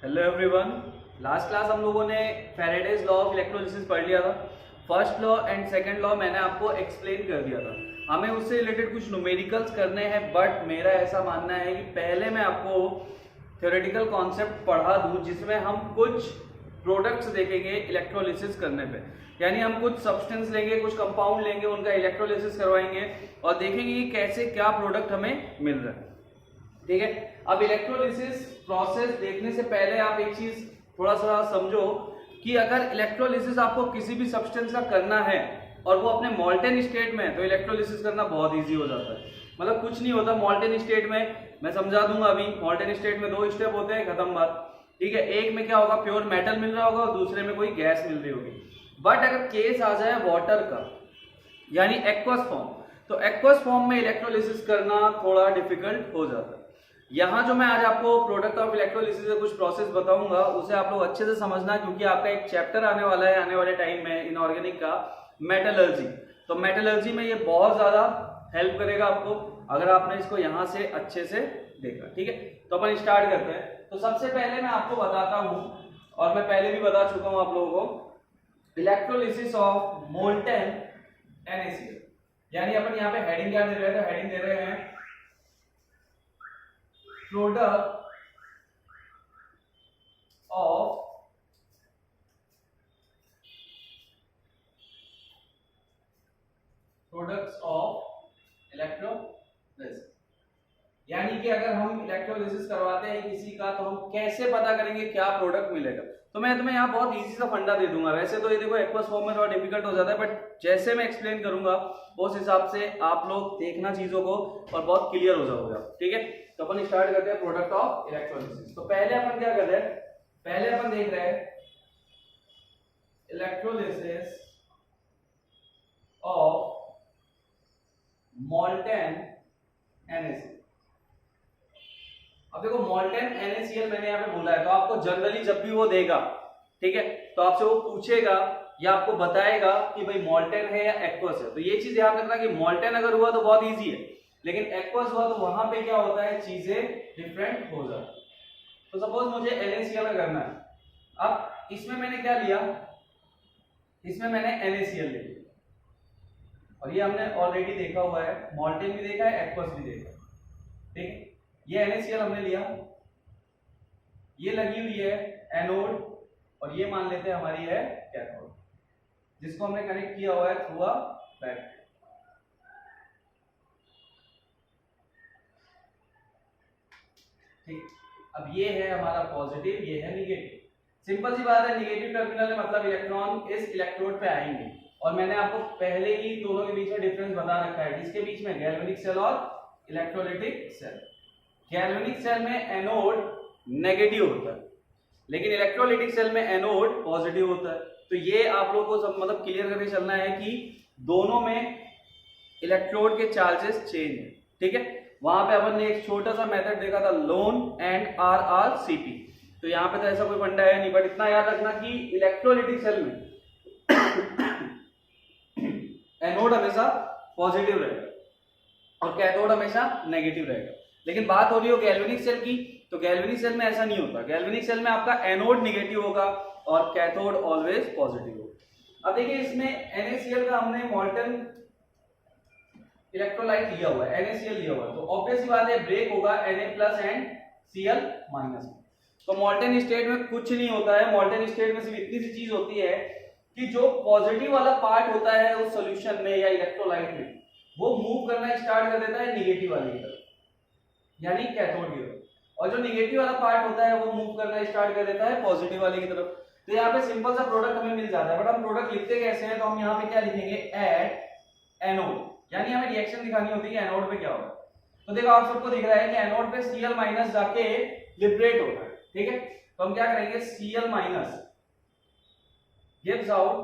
Hello everyone. Last class हम लोगों ने फैराडेज लॉ ऑफ इलेक्ट्रोलिसिस पढ़ लिया था। First law and second law मैंने आपको एक्सप्लेन कर दिया था। हमें उससे रिलेटेड कुछ न्यूमेरिकल्स करने हैं, बट मेरा ऐसा मानना है कि पहले मैं आपको थ्योरेटिकल कॉन्सेप्ट पढ़ा दूं जिसमें हम कुछ प्रोडक्ट्स देखेंगे इलेक्ट्रोलिसिस करने पे। यानी हम कुछ सब्सटेंस लेंगे, कुछ कंपाउंड लेंगे, उनका इलेक्ट्रोलिसिस करवाएंगे और देखेंगे कि कैसे क्या प्रोडक्ट हमें मिल रहा है। ठीक है, अब इलेक्ट्रोलिसिस प्रोसेस देखने से पहले आप एक चीज थोड़ा सा समझो कि अगर इलेक्ट्रोलिसिस आपको किसी भी सब्सटेंस का करना है और वो अपने मॉल्टेन स्टेट में है तो इलेक्ट्रोलिसिस करना बहुत इजी हो जाता है। मतलब कुछ नहीं होता मॉल्टेन स्टेट में, मैं समझा दूंगा अभी। मॉल्टेन स्टेट में दो स्टेप होते हैं, खत्म बात। ठीक है, एक में क्या होगा, प्योर मेटल मिल रहा होगा और दूसरे में कोई गैस मिल रही होगी। बट अगर केस आ जाए वाटर का यानी एक्वस फॉर्म, तो एक्वस फॉर्म में इलेक्ट्रोलिसिस करना थोड़ा डिफिकल्ट हो जाता है। यहाँ जो मैं आज आपको प्रोडक्ट ऑफ इलेक्ट्रोलिसिस से कुछ प्रोसेस बताऊंगा उसे आप लोग अच्छे से समझना, क्योंकि आपका एक चैप्टर आने वाला है आने वाले टाइम में इनऑर्गेनिक का, मेटलर्जी। तो मेटलर्जी में ये बहुत ज्यादा हेल्प करेगा आपको अगर आपने इसको यहाँ से अच्छे से देखा। ठीक है, तो अपन स्टार्ट करते हैं। तो सबसे पहले मैं आपको बताता हूँ, और मैं पहले भी बता चुका हूँ आप लोगों को, इलेक्ट्रोलिसिस ऑफ मोल्टेन NaCl। यानी अपन यहाँ पे हेडिंग क्या दे रहे हैं, तो हेडिंग दे रहे हैं product of products of electrolysis. यानी कि अगर हम इलेक्ट्रोलिसिस करवाते हैं किसी का तो हम कैसे पता करेंगे क्या प्रोडक्ट मिलेगा। तो मैं तुम्हें यहाँ बहुत इजी सा फंडा दे दूंगा। वैसे तो ये देखो एक्वस फॉर्म में थोड़ा डिफिकल्ट हो जाता है, बट जैसे मैं एक्सप्लेन करूंगा उस हिसाब से आप लोग देखना चीजों को और बहुत क्लियर हो जाओगे। ठीक है, तो अपन स्टार्ट करते हैं प्रोडक्ट ऑफ इलेक्ट्रोलिसिस। तो पहले अपन क्या कर रहे हैं, पहले अपन देख रहे हैं इलेक्ट्रोलिसिस ऑफ मोल्टेन NaCl। अब देखो मोल्टेन NaCl मैंने यहाँ पे बोला है, तो आपको जनरली जब भी वो देगा, ठीक है, तो आपसे वो पूछेगा या आपको बताएगा कि भाई मोल्टेन है या एक्वस है। तो ये चीज याद रखना कि मोल्टेन अगर हुआ तो बहुत इजी है, लेकिन एक्वस हुआ तो वहां पे क्या होता है, चीजें डिफरेंट हो जाती है। तो सपोज मुझे NaCl का करना है। अब इसमें मैंने क्या लिया, इसमें मैंने NaCl ले लिया, और ये हमने ऑलरेडी देखा हुआ है, मोल्टेन भी देखा है, एक्वस भी देखा है। ठीक है, ये NaCl हमने लिया, ये लगी हुई है एनोड, और ये मान लेते हैं हमारी है कैथोड, जिसको हमने कनेक्ट किया हुआ है थ्रू अ बैटरी। ठीक, अब ये है हमारा पॉजिटिव, ये है निगेटिव। सिंपल सी बात है, निगेटिव टर्मिनल में मतलब इलेक्ट्रॉन इस इलेक्ट्रोड पे आएंगे, और मैंने आपको पहले ही दोनों के बीच में डिफरेंस बता रखा है, जिसके बीच में गैल्वेनिक सेल और इलेक्ट्रोलाइटिक सेल। गैल्वेनिक सेल में एनोड नेगेटिव होता है, लेकिन इलेक्ट्रोलाइटिक सेल में एनोड पॉजिटिव होता है। तो ये आप लोगों को सब मतलब क्लियर करके चलना है कि दोनों में इलेक्ट्रोड के चार्जेस चेंज है। ठीक है, वहां पे अपन ने एक छोटा सा मेथड देखा था, लोन एंड RRCP। तो यहाँ पे तो ऐसा कोई फंडा है नहीं, बट इतना याद रखना कि इलेक्ट्रोलाइटिक सेल में एनोड हमेशा पॉजिटिव रहेगा और कैथोड हमेशा नेगेटिव रहेगा। लेकिन बात हो रही हो गैल्वेनिक सेल की, तो गैल्वेनिक सेल में ऐसा नहीं होता। गैल्वेनिक सेल में आपका एनोड नेगेटिव होगा और कैथोड ऑलवेज पॉजिटिव होगा। अब देखिए, इसमें NaCl का हमने मोल्टेन इलेक्ट्रोलाइट लिया हुआ है, NaCl लिया हुआ है, तो ऑब्वियस सी बात है ब्रेक होगा Na+ एंड Cl-। तो मोल्टेन स्टेट में कुछ नहीं होता है। मोल्टेन स्टेट में सिर्फ इतनी सी चीज होती है कि जो पॉजिटिव वाला पार्ट होता है उस सॉल्यूशन में या इलेक्ट्रोलाइट में, वो मूव करना स्टार्ट कर देता है निगेटिव वाले की तरफ, यानी कैथोड की तरफ, और जो निगेटिव वाला पार्ट होता है वो मूव करना स्टार्ट कर देता है पॉजिटिव वाले की तरफ। तो यहाँ पे सिंपल सा प्रोडक्ट हमें मिल जाता है, बट हम प्रोडक्ट लिखते कैसे हैं, तो हम यहाँ पे क्या लिखेंगे, एट एनोड, यानी हमें रिएक्शन दिखानी होती है कि एनोड पे क्या होगा। तो देखो आप सबको दिख रहा है कि एनोड पे Cl- जाके लिबरेट होता है। ठीक है, तो हम क्या करेंगे, Cl- gives out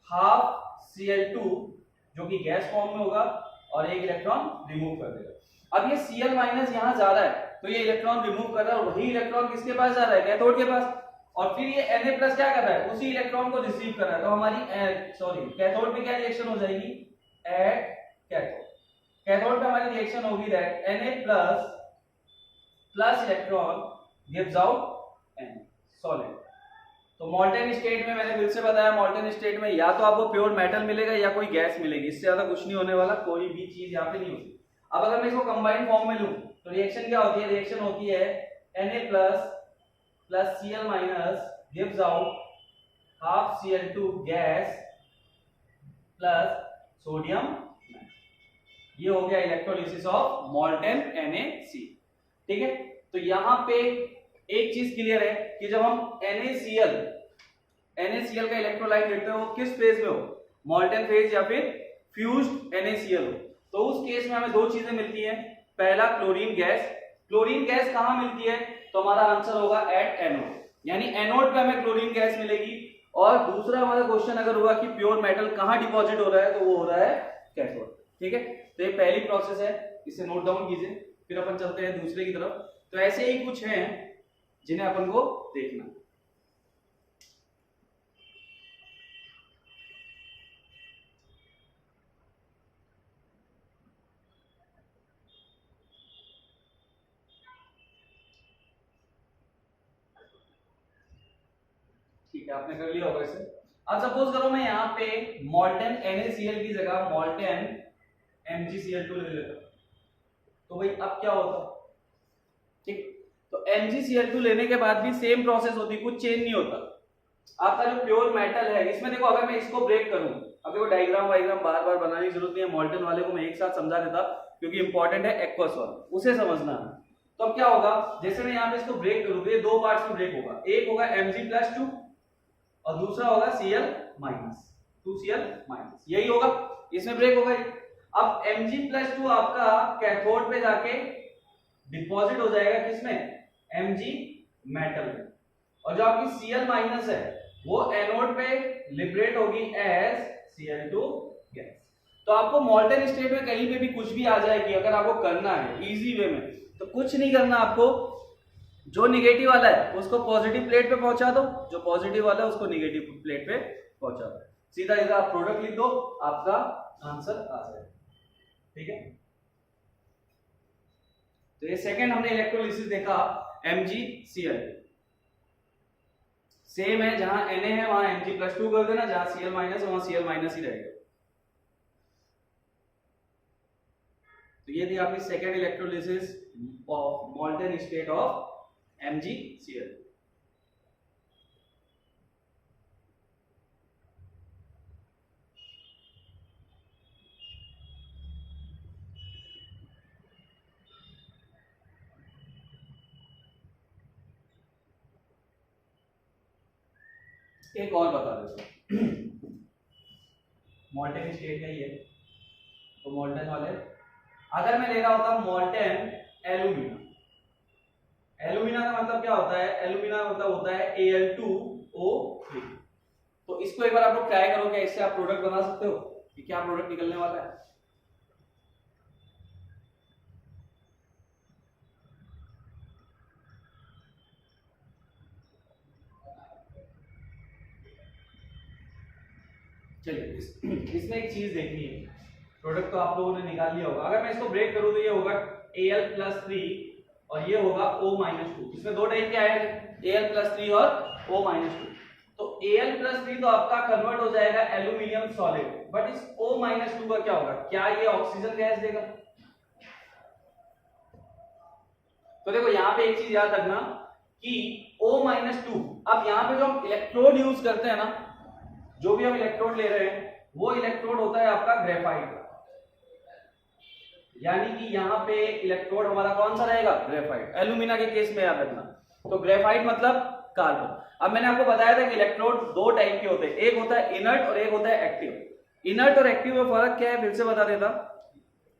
half Cl2 जो कि गैस फॉर्म में होगा, और एक इलेक्ट्रॉन रिमूव कर देगा। अब ये Cl- यहाँ ज्यादा है तो ये इलेक्ट्रॉन रिमूव कर रहा है, और वही इलेक्ट्रॉन किसके पास जा रहा है, कैथोड के पास, और फिर ये Na+ क्या कर रहा है, उसी इलेक्ट्रॉन को रिसीव कर रहा है। तो हमारी कैथोड पे क्या रिएक्शन हो जाएगी, एट कैथोड, कैथोड पे हमारी रिएक्शन होगी that Na+ plus electron gives out Na solid. तो मॉल्टेन स्टेट में मैंने फिर से बताया, मॉल्टेन स्टेट में या तो आपको प्योर मेटल मिलेगा या कोई गैस मिलेगी, इससे ज्यादा कुछ नहीं होने वाला, कोई भी चीज यहाँ पे नहीं होती। अब अगर मैं इसको कंबाइंड फॉर्म में लूं तो रिएक्शन क्या होती है, रिएक्शन होती है Na plus Cl minus gives out half Cl2 gas plus sodium. ये हो गया इलेक्ट्रोलिसिस ऑफ मॉल्टेन NaC। ठीक है, तो यहाँ पे एक चीज क्लियर है कि जब हम NaCl का इलेक्ट्रोलाइट लेते हैं वो किस फेज में हो, मॉल्टेन फेज या फिर फ्यूज्ड NaCl हो, तो उस केस में हमें दो चीजें मिलती हैं। पहला क्लोरीन गैस। क्लोरीन गैस कहां मिलती है, तो हमारा आंसर होगा एट एनोड, यानी एनोड पे हमें क्लोरीन गैस मिलेगी। और दूसरा हमारा क्वेश्चन अगर हुआ कि प्योर मेटल कहां डिपॉजिट हो रहा है, तो वो हो रहा है कैथोड। ठीक है, तो ये पहली प्रोसेस है, इसे नोट डाउन कीजिए, फिर अपन चलते हैं दूसरे की तरफ। तो ऐसे ही कुछ हैं जिन्हें अपन को देखना। ठीक है, आपने कर लिया होगा इसे। अब सपोज करो मैं यहाँ पे मॉल्टेन NaCl की जगह मॉल्टेन MgCl2 ले लेता, तो भाई अब क्या होता। ठीक, तो MgCl2 लेने के बाद भी सेम प्रोसेस होती, कुछ चेंज नहीं होता। आपका जो प्योर मेटल है इसमें देखो, अगर मैं इसको ब्रेक करूं, अब देखो डायग्राम बार बार बनाने की जरूरत नहीं है, मॉल्टेन वाले को मैं एक साथ समझा देता क्योंकि इंपॉर्टेंट है एक्वस वाला, उसे समझना है। तो अब क्या होगा, जैसे मैं यहाँ पे इसको ब्रेक करूं तो ये दो पार्ट्स में ब्रेक होगा, एक होगा Mg+2 और दूसरा होगा Cl-, 2Cl-, यही होगा, इसमें ब्रेक होगा। अब Mg+2 आपका कैथोड पे जाके डिपॉजिट हो जाएगा किसमें, Mg मेटल में, और जो आपकी Cl- है वो एनोड पे लिबरेट होगी एज Cl2 गैस। तो आपको मॉल्टेन स्टेट में कहीं पे भी कुछ भी आ जाएगी, अगर आपको करना है इजी वे में, तो कुछ नहीं करना आपको, जो निगेटिव वाला है उसको पॉजिटिव प्लेट पे पहुंचा दो, जो पॉजिटिव वाला है उसको निगेटिव प्लेट पे पहुंचा दो, सीधा सीधा आप प्रोडक्ट लिख दो, आपका आंसर आ जाएगा। ठीक है, तो ये सेकंड हमने इलेक्ट्रोलिसिस देखा MgCl। सेम है, जहां Na है वहां Mg+2 कर देना, जहां Cl- है वहां Cl- ही रहेगा। तो ये थी आपकी second electrolysis of molten state of MgCl। एक और बता देता हूं, मॉल्टेन स्टेट का ही है, तो मॉल्टेन वाले, अगर मैं ले रहा होता मॉल्टेन एल्यूमिना, एल्यूमिना का मतलब क्या होता है, एल्यूमिना का मतलब होता है Al2O3। तो इसको एक बार आप लोग ट्राई करो, क्या इससे आप प्रोडक्ट बना सकते हो कि क्या प्रोडक्ट निकलने वाला है। चलिए इसमें एक चीज देखनी है, प्रोडक्ट तो आप लोगों ने निकाल लिया होगा। अगर मैं इसको ब्रेक करूं तो ये होगा Al+3 और ये होगा O-2। इसमें दो टाइप के आए थे, Al+3 और O-2। तो Al+3 तो आपका कन्वर्ट हो जाएगा एल्यूमिनियम सॉलिड, बट इस O-2 का क्या होगा, क्या ये ऑक्सीजन गैस देगा। तो देखो यहाँ पे एक चीज याद रखना कि O-2, अब यहाँ पे जो हम इलेक्ट्रोड यूज करते हैं ना, जो भी हम इलेक्ट्रोड ले रहे हैं वो इलेक्ट्रोड होता है आपका ग्रेफाइट का, यानी कि यहाँ पे इलेक्ट्रोड हमारा कौन सा रहेगा, ग्रेफाइट। एल्यूमिना के केस में याद रखना, तो ग्रेफाइट मतलब कार्बन। अब मैंने आपको बताया था कि इलेक्ट्रोड दो टाइप के होते हैं, एक होता है इनर्ट और एक होता है एक्टिव। इनर्ट और एक्टिव में फर्क क्या है, फिर से बता देता।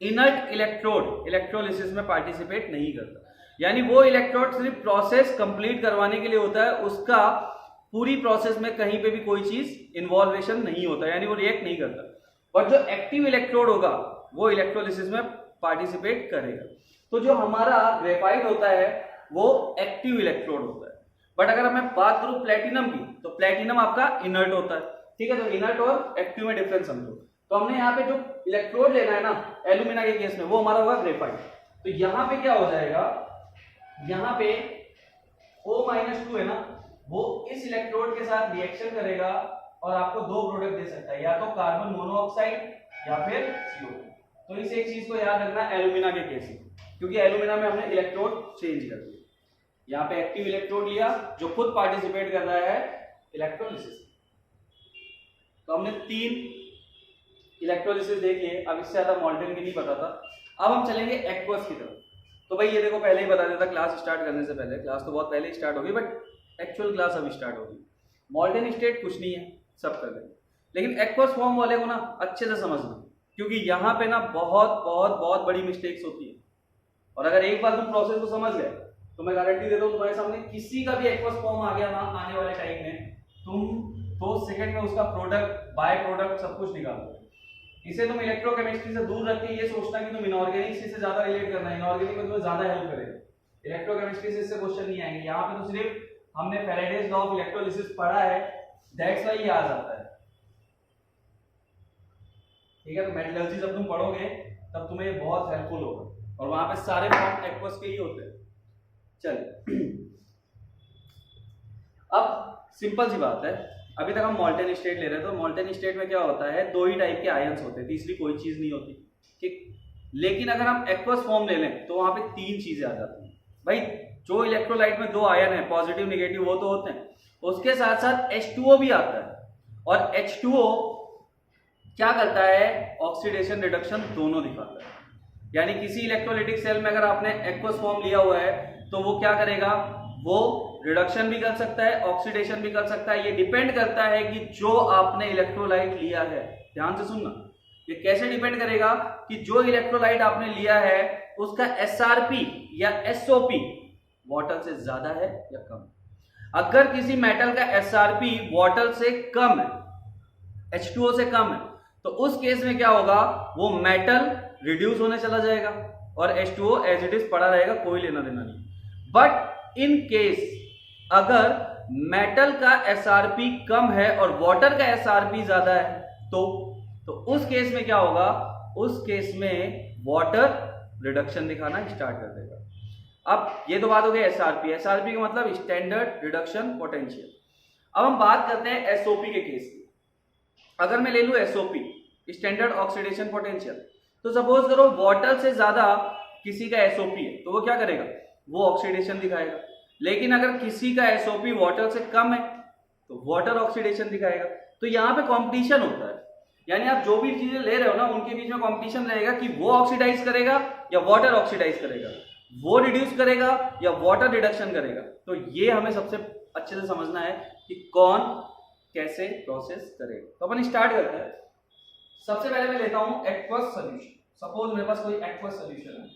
इनर्ट इलेक्ट्रोड इलेक्ट्रोलिसिस में पार्टिसिपेट नहीं करता, यानी वो इलेक्ट्रोड सिर्फ प्रोसेस कंप्लीट करवाने के लिए होता है, उसका पूरी प्रोसेस में कहीं पे भी कोई चीज इन्वॉल्वेशन नहीं होता, यानी वो रिएक्ट नहीं करता। और जो एक्टिव इलेक्ट्रोड होगा वो इलेक्ट्रोलिसिस में पार्टिसिपेट करेगा। तो जो हमारा ग्रेफाइट होता है वो एक्टिव इलेक्ट्रोड होता है। बट अगर मैं बात करूं प्लेटिनम की, तो प्लेटिनम आपका इनर्ट होता है। ठीक है, तो इनर्ट और एक्टिव में डिफरेंस समझो। तो हमने यहाँ पे जो इलेक्ट्रोड लेना है ना एल्यूमिना के केस में, वो हमारा होगा ग्रेफाइट। तो यहाँ पे क्या हो जाएगा, यहाँ पे O-2 है ना, वो इस इलेक्ट्रोड के साथ रिएक्शन करेगा और आपको दो प्रोडक्ट दे सकता है, या तो कार्बन मोनोऑक्साइड या फिर CO2। तो इस एक चीज को याद रखना एल्यूमिना के केस में, क्योंकि एल्यूमिना में हमने इलेक्ट्रोड चेंज कर दिया। यहाँ पे एक्टिव इलेक्ट्रोड लिया जो खुद पार्टिसिपेट कर रहा है इलेक्ट्रोलिसिस। तो हमने 3 इलेक्ट्रोलिसिस देख लिए, अब इससे ज्यादा मॉल्टेन की नहीं पता था। अब हम चलेंगे एक्वस की तरफ। तो भाई ये देखो पहले ही बता देता क्लास स्टार्ट करने से पहले, क्लास तो बहुत पहले ही स्टार्ट होगी बट एक्चुअल क्लास अभी स्टार्ट होगी। मॉल्टेन स्टेट कुछ नहीं है, सब कर देंगे, लेकिन एक्वस फॉर्म वाले को ना अच्छे से समझना, क्योंकि यहाँ पे ना बहुत बहुत बहुत बड़ी मिस्टेक्स होती है। और अगर एक बार तुम प्रोसेस को समझ गए तो मैं गारंटी देता हूँ तुम्हारे सामने किसी का भी एक्वस फॉर्म आ गया ना आने वाले टाइम में, तुम 2 सेकंड में उसका प्रोडक्ट बाय प्रोडक्ट सब कुछ निकाल दो। इसे तुम इलेक्ट्रोकेमिस्ट्री से दूर रख के ये सोचना कि तुम इनऑर्गेनिक से ज्यादा रिलेट करना है, इनऑर्गेनिक में तुम्हें ज्यादा हेल्प करेगा, इलेक्ट्रोकेमिस्ट्री से इससे क्वेश्चन नहीं आएंगे। यहाँ पे तो सिर्फ हमने फैराडेज लॉ ऑफ इलेक्ट्रोलिसिस पढ़ा है, दैट्स व्हाई ये आ जाता है। ठीक है, तो मेटलर्जी जब तुम पढ़ोगे तब तुम्हें बहुत हेल्पफुल होगा, और वहां पे सारे फॉर्म एक्वस के ही होते हैं। चलिए अब सिंपल सी बात है, अभी तक हम मॉल्टेन स्टेट ले रहे थे, तो मॉल्टेन स्टेट में क्या होता है, 2 ही टाइप के आयंस होते हैं, तीसरी कोई चीज नहीं होती। ठीक, लेकिन अगर हम एक्वस फॉर्म ले लें तो वहां पे 3 चीजें आ जाती हैं। भाई जो इलेक्ट्रोलाइट में 2 आयन है, पॉजिटिव नेगेटिव, वो तो होते हैं, उसके साथ साथ H2O भी आता है, और H2O क्या करता है, ऑक्सीडेशन रिडक्शन दोनों दिखाता है। यानी किसी इलेक्ट्रोलाइटिक सेल में अगर आपने एक्वस फॉर्म लिया हुआ है तो वो क्या करेगा, वो रिडक्शन भी कर सकता है, ऑक्सीडेशन भी कर सकता है। ये डिपेंड करता है कि जो आपने इलेक्ट्रोलाइट लिया है, ध्यान से सुनना, ये कैसे डिपेंड करेगा कि जो इलेक्ट्रोलाइट आपने लिया है उसका SRP या SOP वाटर से ज्यादा है या कम। अगर किसी मेटल का SRP वाटर से कम है, H2O से कम है, तो उस केस में क्या होगा, वो मेटल रिड्यूस होने चला जाएगा और H2O एज इट इज पड़ा रहेगा, कोई लेना देना नहीं। बट इन केस अगर मेटल का SRP कम है और वाटर का SRP ज्यादा है, तो उस केस में क्या होगा, उस केस में वाटर रिडक्शन दिखाना स्टार्ट कर देगा। अब ये तो बात हो गई SRP का मतलब स्टैंडर्ड रिडक्शन पोटेंशियल। अब हम बात करते हैं SOP के केस की। अगर मैं ले लूं SOP, स्टैंडर्ड ऑक्सीडेशन पोटेंशियल, तो सपोज करो वाटर से ज्यादा किसी का SOP है, तो वो क्या करेगा, वो ऑक्सीडेशन दिखाएगा। लेकिन अगर किसी का SOP वाटर से कम है तो वाटर ऑक्सीडेशन दिखाएगा। तो यहाँ पे कंपटीशन होता है, यानी आप जो भी चीजें ले रहे हो ना उनके बीच में कंपटीशन रहेगा कि वो ऑक्सीडाइज करेगा या वाटर ऑक्सीडाइज करेगा, वो रिड्यूस करेगा या वाटर रिडक्शन करेगा। तो ये हमें सबसे अच्छे से समझना है कि कौन कैसे प्रोसेस करेगा। तो अपन स्टार्ट करते हैं। सबसे पहले मैं लेता हूं एक्वस सॉल्यूशन। सपोज मेरे पास कोई एक्वस सॉल्यूशन है,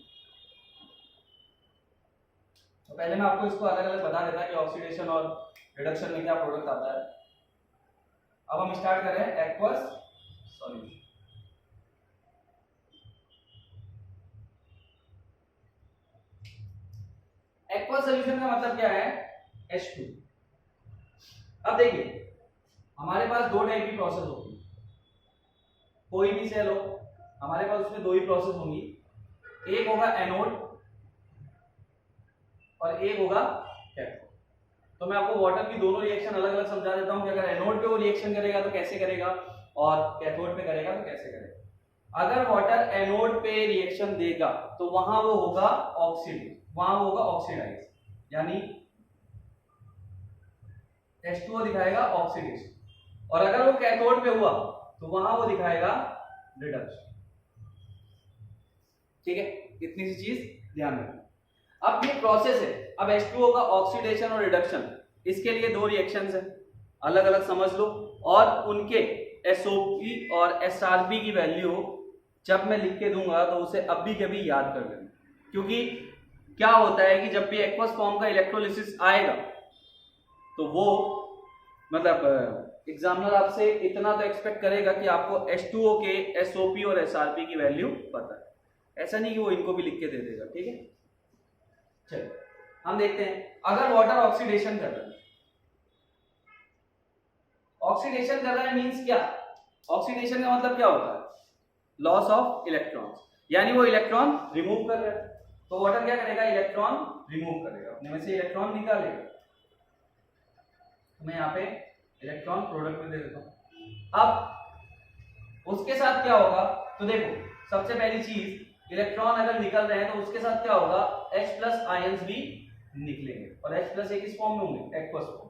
तो पहले मैं आपको इसको अलग अलग बता देता कि ऑक्सीडेशन और रिडक्शन में क्या प्रोडक्ट आता है। अब हम स्टार्ट कर रहे हैं एक्वस सॉल्यूशन। एक्वस सॉल्यूशन का मतलब क्या है, H2। अब देखिए हमारे पास 2 टाइप की प्रोसेस होगी, कोई भी सेल हो हमारे पास उसमें 2 ही प्रोसेस होंगी, एक होगा एनोड और एक होगा कैथोड। तो मैं आपको वाटर की दोनों रिएक्शन अलग अलग समझा देता हूं कि अगर एनोड पे वो रिएक्शन करेगा तो कैसे करेगा और कैथोड पे करेगा तो कैसे करेगा। अगर वाटर एनोड पे रिएक्शन देगा तो वहां वो होगा ऑक्सीडाइज, यानी H2O दिखाएगा ऑक्सीडेशन, और अगर वो कैथोड पे हुआ तो वहां वो दिखाएगा रिडक्शन। ठीक है, इतनी सी चीज ध्यान रखना। अब ये प्रोसेस है, अब H2O का ऑक्सीडेशन और रिडक्शन, इसके लिए 2 रिएक्शंस हैं, अलग अलग समझ लो, और उनके SOP और SRP की वैल्यू जब मैं लिख के दूंगा तो उसे अभी कभी याद कर लेना, क्योंकि क्या होता है कि जब भी एक्वस फॉर्म का इलेक्ट्रोलिसिस आएगा तो वो मतलब एग्जामिनर आपसे इतना तो एक्सपेक्ट करेगा कि आपको H2O के SOP और SRP की वैल्यू पता है, ऐसा नहीं कि वो इनको भी लिख के दे देगा। ठीक है, चलो हम देखते हैं। अगर वाटर ऑक्सीडेशन कर रहा है, ऑक्सीडेशन कर रहा है मींस क्या, ऑक्सीडेशन का मतलब क्या होता है, लॉस ऑफ इलेक्ट्रॉन्स, यानी वो इलेक्ट्रॉन रिमूव कर रहा है। तो वाटर क्या करेगा, इलेक्ट्रॉन रिमूव करेगा, अपने में से इलेक्ट्रॉन निकालेगा। तो मैं यहाँ पे इलेक्ट्रॉन प्रोडक्ट में दे देता हूँ। अब उसके साथ क्या होगा, तो देखो सबसे पहली चीज इलेक्ट्रॉन अगर निकल रहे हैं तो उसके साथ क्या होगा, H प्लस आयंस भी निकलेंगे और H प्लस एक किस फॉर्म में होंगे, एक्वस फॉर्म,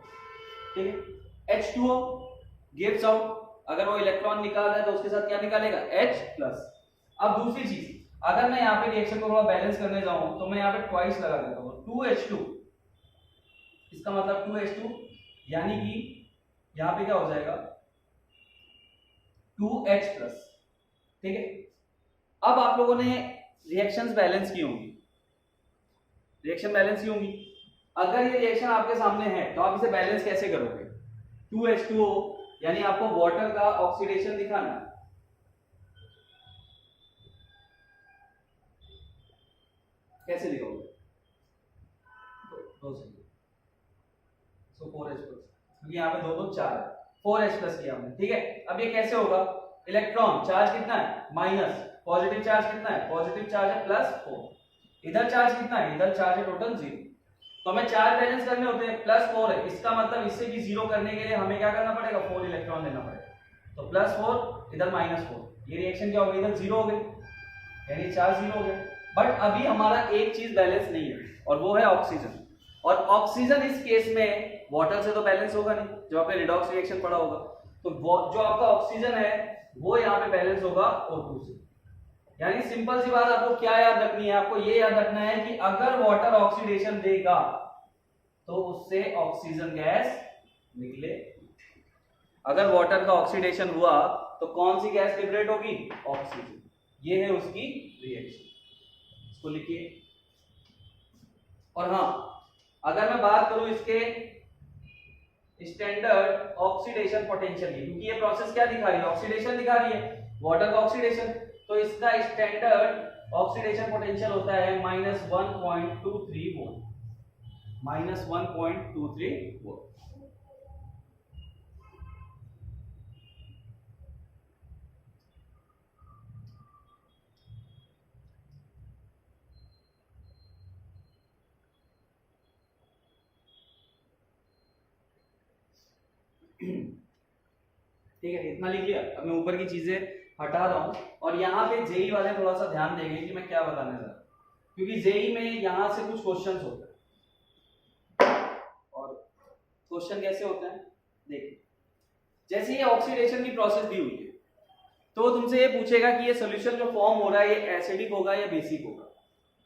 ठीक है। H2O गिव्स आउट, अगर वो इलेक्ट्रॉन निकाल रहा है तो उसके साथ क्या निकालेगा, H प्लस। अब दूसरी चीज, अगर मैं यहाँ पे रिएक्शन को थोड़ा बैलेंस करने जाऊं तो मैं यहाँ पे ट्वाइस लगा देता हूँ 2H2, इसका मतलब 2H2, यानी कि यहाँ पे क्या हो जाएगा 2H प्लस, ठीक है। अब आप लोगों ने रिएक्शंस बैलेंस की होंगी, रिएक्शन बैलेंस की होंगी। अगर ये रिएक्शन आपके सामने है तो आप इसे बैलेंस कैसे करोगे, 2H2O यानी आपको वाटर का ऑक्सीडेशन दिखाना है, कैसे दिखाओगे, तो 4H प्लस, क्योंकि यहाँ पे दो दो 4 है, 4H प्लस किया हमने, ठीक है। अब ये कैसे होगा, इलेक्ट्रॉन चार्ज कितना है माइनस, पॉजिटिव चार्ज कितना है, पॉजिटिव चार्ज है +4, इधर चार्ज कितना है, इधर चार्ज है टोटल 0, तो हमें चार्ज बैलेंस करने होते हैं, +4 है, इसका मतलब इससे भी 0 करने के लिए हमें क्या करना पड़ेगा, 4 इलेक्ट्रॉन लेना पड़ेगा, तो +4 इधर -4, ये रिएक्शन क्या होगी, इधर 0 हो गई, यानी चार्ज 0 हो गया। बट अभी हमारा एक चीज बैलेंस नहीं है और वो है ऑक्सीजन, और ऑक्सीजन इस केस में वाटर से तो बैलेंस होगा नहीं, जब आपने रिडॉक्स रिएक्शन पढ़ा होगा, तो जो आपका ऑक्सीजन है वो यहाँ पे बैलेंस होगा O2 से। यानी सिंपल सी बात आपको क्या याद रखनी है, आपको ये याद रखना है कि अगर वाटर ऑक्सीडेशन देगा तो उससे ऑक्सीजन गैस निकले, अगर वाटर का ऑक्सीडेशन हुआ तो कौन सी गैस लिबरेट होगी, ऑक्सीजन, ये है उसकी रिएक्शन, इसको लिखिए। और हाँ, अगर मैं बात करूं इसके स्टैंडर्ड ऑक्सीडेशन पोटेंशियल की, क्योंकि ये प्रोसेस क्या दिखा रही है, ऑक्सीडेशन दिखा रही है, वाटर का ऑक्सीडेशन, तो इसका स्टैंडर्ड ऑक्सीडेशन पोटेंशियल होता है -1.23 वोल्ट, -1.23 वोल्ट। ठीक है, इतना लिख लिया। अब मैं ऊपर की चीजें हटा रहा हूं और यहाँ पे जेई वाले थोड़ा सा ध्यान देंगे कि मैं क्या बताने जा रहा हूं, क्योंकि जेई में यहाँ से कुछ क्वेश्चंस होते हैं। और क्वेश्चन कैसे होते हैं, देखिए जैसे ये ऑक्सीडेशन की प्रोसेस दी हुई है तो तुमसे ये पूछेगा कि ये सोल्यूशन जो फॉर्म हो रहा है ये एसिडिक होगा या बेसिक होगा,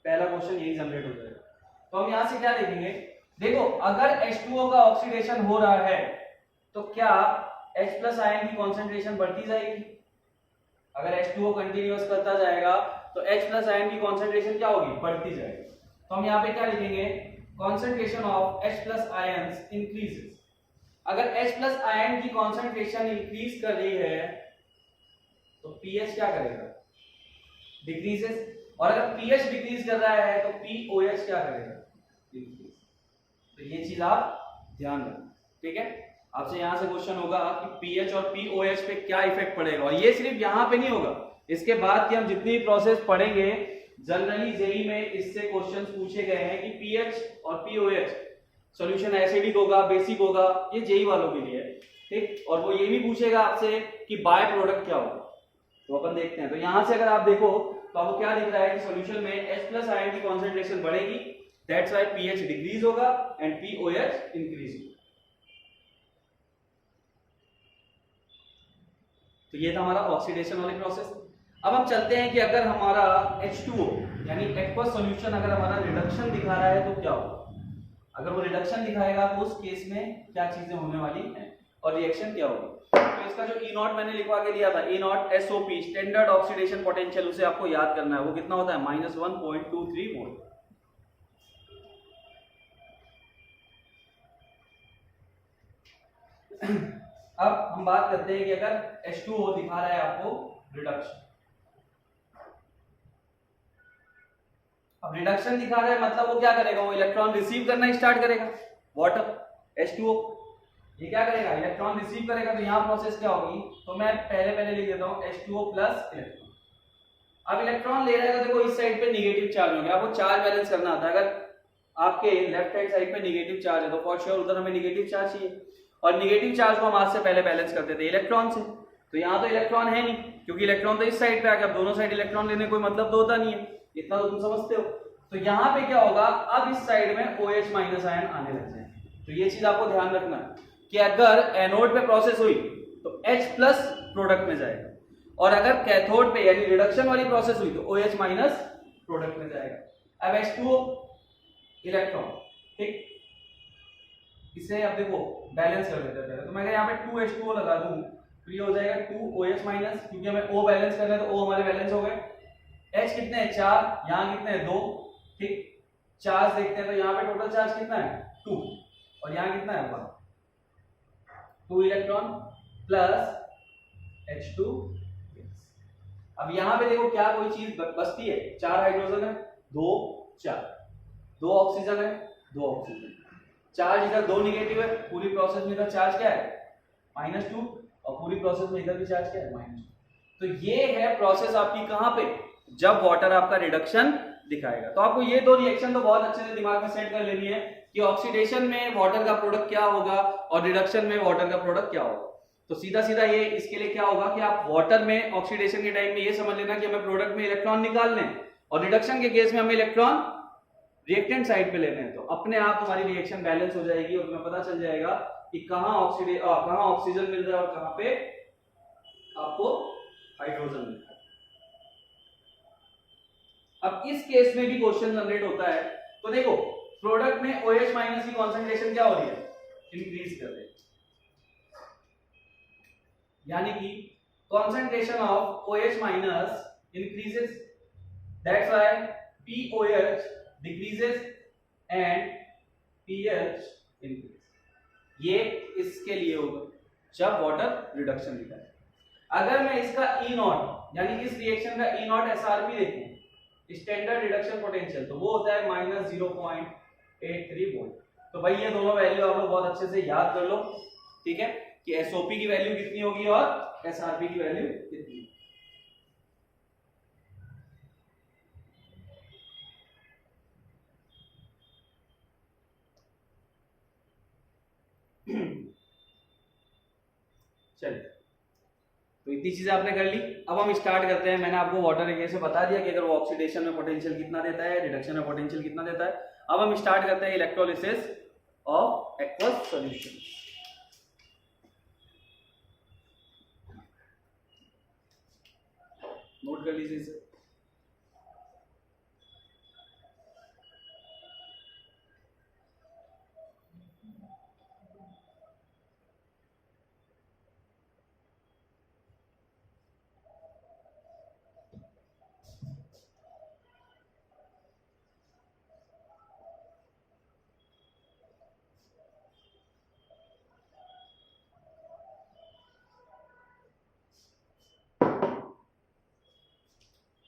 पहला क्वेश्चन यही जनरेट हो जाएगा। तो हम यहाँ से क्या देखेंगे, देखो अगर H2O का ऑक्सीडेशन हो रहा है तो क्या H प्लस आयन की कॉन्सेंट्रेशन बढ़ती जाएगी, अगर H2O कंटिन्यूअस करता जाएगा तो H प्लस आयन की कॉन्सेंट्रेशन क्या होगी, बढ़ती जाएगी। तो हम यहाँ पे क्या लिखेंगे, concentration of H plus ions increases, अगर H प्लस आयन की कॉन्सेंट्रेशन इंक्रीज कर रही है तो pH क्या करेगा, डिक्रीजेस, और अगर pH डिक्रीज कर रहा है तो pOH क्या करेगा, डिक्रीज। तो ये चीज आप ध्यान रखना, ठीक है। आपसे यहां से क्वेश्चन होगा कि pH और pOH पे क्या इफेक्ट पड़ेगा, और ये सिर्फ यहां पे नहीं होगा, इसके बाद की हम जितनी प्रोसेस पढ़ेंगे जनरली जेई में इससे क्वेश्चंस पूछे गए हैं कि pH और pOH सॉल्यूशन एसिडिक होगा, बेसिक होगा, ये जेई वालों के लिए है, ठीक। और वो ये भी पूछेगा आपसे कि बाय प्रोडक्ट क्या होगा, तो अपन देखते हैं। तो यहां से अगर आप देखो तो आपको क्या दिख रहा है कि सॉल्यूशन में H प्लस आयन की कॉन्सेंट्रेशन बढ़ेगी, दैट्स व्हाई pH डिक्रीज होगा एंड pOH इंक्रीज होगा। तो ये था हमारा ऑक्सीडेशन वाली प्रोसेस। अब हम चलते हैं कि अगर हमारा H2O यानी एक्वस सॉल्यूशन अगर हमारा रिडक्शन दिखा रहा है तो क्या होगा, अगर वो रिडक्शन दिखाएगा तो उस केस में क्या चीजें होने वाली हैं और रिएक्शन क्या होगी। तो इसका जो E0 मैंने लिखवा के दिया था, E0 SOP standard oxidation potential, उसे आपको याद करना है, वो कितना होता है, -1.23 वोल्ट। अब हम बात करते हैं कि अगर H2O दिखा रहा है आपको रिडक्शन, अब रिडक्शन दिखा रहा है मतलब वो क्या करेगा, वो इलेक्ट्रॉन रिसीव करना स्टार्ट करेगा, वाटर H2O ये क्या करेगा, इलेक्ट्रॉन रिसीव करेगा। तो यहाँ प्रोसेस क्या होगी, तो मैं पहले लिख देता हूँ H2O प्लस इलेक्ट्रॉन। अब इलेक्ट्रॉन ले रहेगा, देखो इस साइड पे निगेटिव चार्ज हो गया, आपको चार्ज बैलेंस करना आता है, अगर आपके लेफ्ट हैंड साइड पे निगेटिव चार्ज है तो फॉर श्योर उधर हमें निगेटिव चार्ज चाहिए, और निगेटिव चार्ज को हम आज से पहले बैलेंस करते थे इलेक्ट्रॉन से। तो यहाँ तो इलेक्ट्रॉन है नहीं, क्योंकि इलेक्ट्रॉन तो इस साइड पे आ गया, अब दोनों साइड इलेक्ट्रॉन लेने कोई मतलब तो होता नहीं है, इतना तो तुम समझते हो। तो यहाँ पे क्या होगा, अब इस साइड में OH माइनस आयन आने लग जाए। तो ये चीज आपको ध्यान रखना है कि अगर एनोड पे प्रोसेस हुई तो H प्लस प्रोडक्ट में जाएगा, और अगर कैथोड पे यानी रिडक्शन वाली प्रोसेस हुई तो OH माइनस प्रोडक्ट में जाएगा। अब H2O इलेक्ट्रॉन, ठीक, इसे अब देखो बैलेंस कर लेते हैं पहले। तो मैं यहाँ पे 2H2O लगा दूं, तो ये हो जाएगा 2OH माइनस, क्योंकि हमें O बैलेंस करना है तो O हमारे बैलेंस हो गए। H कितने हैं 4, यहाँ कितने हैं 2, ठीक। चार्ज देखते हैं तो यहाँ पे टोटल चार्ज कितना है 2, और यहाँ कितना है 1, 2 इलेक्ट्रॉन प्लस H2। अब यहाँ पे देखो क्या कोई चीज बचती है, 4 हाइड्रोजन है, 2 4, 2 ऑक्सीजन है, 2 ऑक्सीजन। चार्ज इधर 2 निगेटिव है, पूरी प्रोसेस में इधर चार्ज क्या है -2, और पूरी प्रोसेस में इधर भी चार्ज क्या है -2। तो ये है प्रोसेस आपकी कहां पे, जब वाटर आपका रिडक्शन दिखाएगा। तो आपको ये 2 रिएक्शन तो बहुत अच्छे से दिमाग में सेट कर लेनी है कि ऑक्सीडेशन में वाटर का प्रोडक्ट क्या होगा और रिडक्शन में वाटर का प्रोडक्ट क्या होगा। तो सीधा सीधा ये इसके लिए क्या होगा कि आप वाटर में ऑक्सीडेशन के टाइम में ये समझ लेना कि हमें प्रोडक्ट में इलेक्ट्रॉन निकालने हैं, और रिडक्शन के केस में हमें इलेक्ट्रॉन रिएक्टेंट साइड पे लेने हैं। तो अपने आप तुम्हारी रिएक्शन बैलेंस हो जाएगी और तुम्हें पता चल जाएगा कि कहां ऑक्सीजन मिल रहा है और कहां पे आपको हाइड्रोजन मिल रहा है। अब इस केस में भी क्वेश्चन जनरेट होता है। तो देखो प्रोडक्ट में OH माइनस की कॉन्सेंट्रेशन क्या हो रही है, इंक्रीज कर रही है, यानी कि concentration of OH minus increases, that's why POH decreases and pH increases। ये इसके लिए होगा जब वाटर रिडक्शन दिखा है। अगर मैं इसका E0 यानी इस रिएक्शन का E0 SRP देखूं, स्टैंडर्ड रिडक्शन पोटेंशियल, तो वो होता है -0.83 वोल्ट। तो भाई ये दोनों वैल्यू आप लोग बहुत अच्छे से याद कर लो, ठीक है, कि SOP की वैल्यू कितनी होगी और SRP की वैल्यू कितनी। चलिए, तो इतनी चीजें आपने कर ली। अब हम स्टार्ट करते हैं। मैंने आपको वाटर रिएक्शन से बता दिया कि अगर वो ऑक्सीडेशन में पोटेंशियल कितना देता है, रिडक्शन में पोटेंशियल कितना देता है। अब हम स्टार्ट करते हैं electrolysis of aqueous solution. Note कर लीजिए इसे।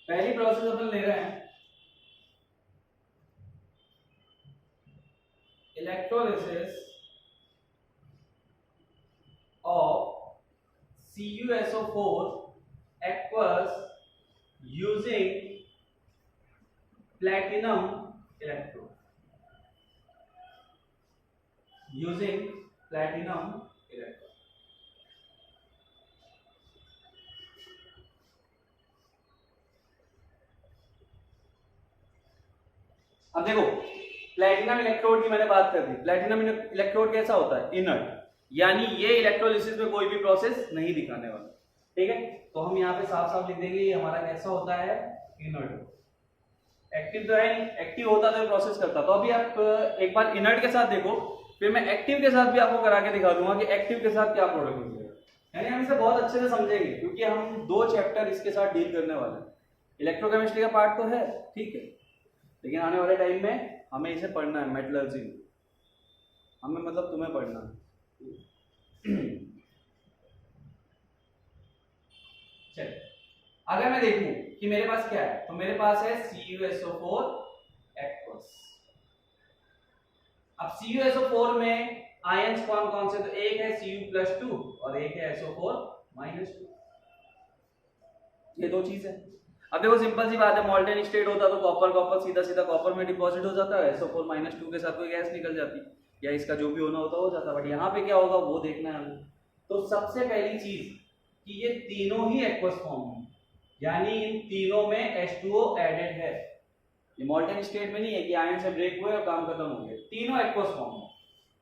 पहली प्रोसेस अपन ले रहे हैं electrolysis of CuSO4 aqueous using platinum electrode, using platinum electrode। अब देखो प्लैटिनम इलेक्ट्रोड की मैंने बात कर दी। प्लैटिनम इलेक्ट्रोड कैसा होता है, इनर्ट, यानी ये इलेक्ट्रोलिसिस में कोई भी प्रोसेस नहीं दिखाने वाला, ठीक है। तो हम यहाँ पे साफ साफ लिख देंगे ये हमारा कैसा होता है, इनर्ट। एक्टिव तो है नहीं, एक्टिव होता तो प्रोसेस करता। तो अभी आप एक बार इनर्ट के साथ देखो, फिर मैं एक्टिव के साथ भी आपको करा के दिखा दूंगा कि एक्टिव के साथ क्या प्रोडक्ट मिलेगा। यानी हम इसे बहुत अच्छे से समझेंगे, क्योंकि हम 2 चैप्टर इसके साथ डील करने वाले हैं। इलेक्ट्रोकेमिस्ट्री का पार्ट तो है, ठीक है, लेकिन आने वाले टाइम में हमें इसे पढ़ना है। मेटलर्जी में हमें मतलब तुम्हें पढ़ना है। चलिए, अगर मैं देखूं कि मेरे पास क्या है, तो मेरे पास है CuSO4 aqueous। अब CuSO4 में आयंस कौन कौन से, तो एक है Cu+2 और एक है SO4-2। ये 2 चीज है। अब देखो सिंपल सी बात है, मॉल्टेन स्टेट होता तो कॉपर कॉपर सीधा सीधा कॉपर में डिपॉजिट हो जाता है, SO4-2 के साथ कोई गैस निकल जाती। या इसका जो भी होना होता हो जाता, बट यहाँ पे क्या होगा वो देखना है हमें। तो सबसे पहली चीज कि ये तीनों ही एक्वस फॉर्म है, यानी इन तीनों में H2O एडेड है। ये मॉल्टन स्टेट में नहीं है कि आयन से ब्रेक हुए और काम खत्म हो गया, तीनों एक्वस फॉर्म है।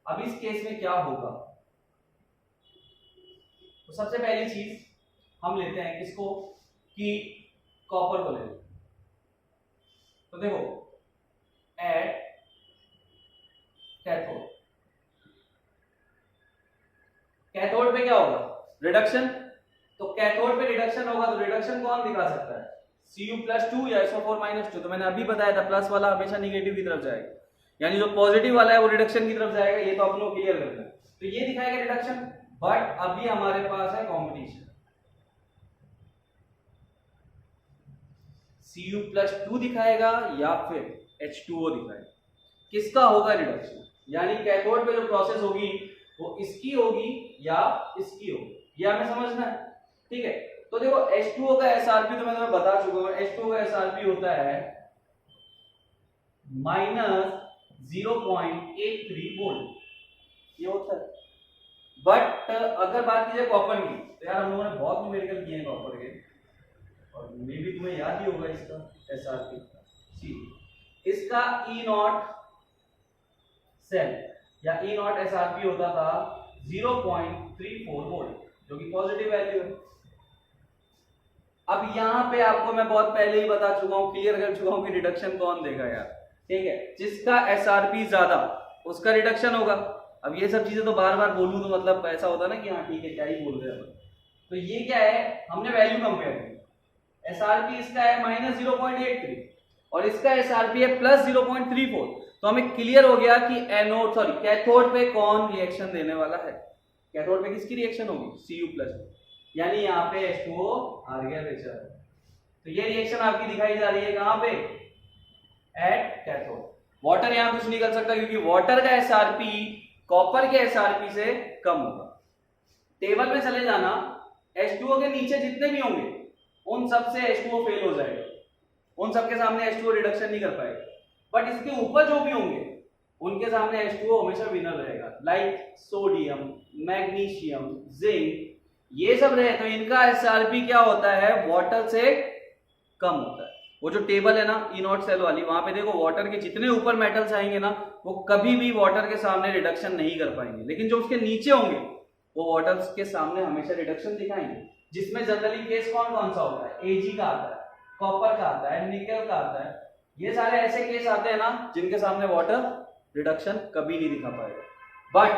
अब इस केस में क्या होगा, तो सबसे पहली चीज हम लेते हैं किसको, कि कॉपर को लेते हैं। तो देखो एट कैथोड, कैथोड पे क्या होगा, रिडक्शन। तो कैथोड पे रिडक्शन होगा तो रिडक्शन कौन दिखा सकता है, Cu+2 या SO4-2। तो मैंने अभी बताया था प्लस वाला हमेशा निगेटिव की तरफ जाएगा, यानी जो पॉजिटिव वाला है वो रिडक्शन की तरफ जाएगा। ये तो अपन को क्लियर करना है। तो ये दिखाएगा रिडक्शन, बट अभी हमारे पास है कॉम्बिनेशन, Cu+2 दिखाएगा या फिर H2O दिखाएगा। किसका होगा रिडक्शन, यानी कैथोड पे जो प्रोसेस होगी वो इसकी होगी या इसकी होगी, ये हमें समझना है, ठीक है। तो देखो H2O का SRP तो मैं तुम्हें बता चुका हूं, H2O का SRP होता है -0.83 वोल्ट, ये होता है। बट अगर बात की जाए कॉपर की, तो यार हम लोगों ने बहुत न्यूमेरिकल किए हैं कॉपर के, और मे भी तुम्हें याद ही होगा इसका SRP। इसका E0 सेल या E0 SRP होता था 0.34 वोल्ट, जो कि पॉजिटिव वैल्यू है। अब यहां पे आपको मैं बहुत पहले ही बता चुका हूं, क्लियर कर चुका हूं कि रिडक्शन कौन देगा यार, ठीक है। जिसका SRP ज्यादा उसका रिडक्शन होगा। अब ये सब चीजें तो बार बार बोलूं तो मतलब ऐसा होता ना कि हाँ ठीक है क्या ही बोल रहे हैं। तो ये क्या है, हमने वैल्यू कंपेयर की, SRP इसका है -0.83 और इसका SRP है +0.34। तो हमें क्लियर हो गया कि कैथोड पे कौन रिएक्शन देने वाला है। कैथोड पे किसकी रिएक्शन होगी, Cu+, यानी यहाँ पे H2O आ गया बेचारा। तो ये रिएक्शन आपकी दिखाई जा रही है कहां पे, एट कैथोड। वाटर यहां कुछ नहीं कर सकता क्योंकि वाटर का SRP कॉपर के SRP से कम होगा। टेबल में चले जाना, H2O के नीचे जितने भी होंगे उन सब से H2O फेल हो जाएगा, उन सब के सामने H2O रिडक्शन नहीं कर पाएगा। बट इसके ऊपर जो भी होंगे उनके सामने H2O हमेशा विनर रहेगा, लाइक सोडियम, मैग्नीशियम, जिंक, ये सब रहे तो इनका SRP क्या होता है, वाटर से कम होता है। वो जो टेबल है ना E0 सेल वाली, वहां पे देखो वाटर के जितने ऊपर मेटल्स आएंगे ना वो कभी भी वाटर के सामने रिडक्शन नहीं कर पाएंगे, लेकिन जो उसके नीचे होंगे वो वाटर्स के सामने हमेशा रिडक्शन दिखाएंगे। जिसमें जनरली केस कौन कौन सा होता है, Ag का आता है, कॉपर का आता है, निकल का आता है। ये सारे ऐसे केस आते हैं ना जिनके सामने वाटर रिडक्शन कभी नहीं दिखा पाएगा। बट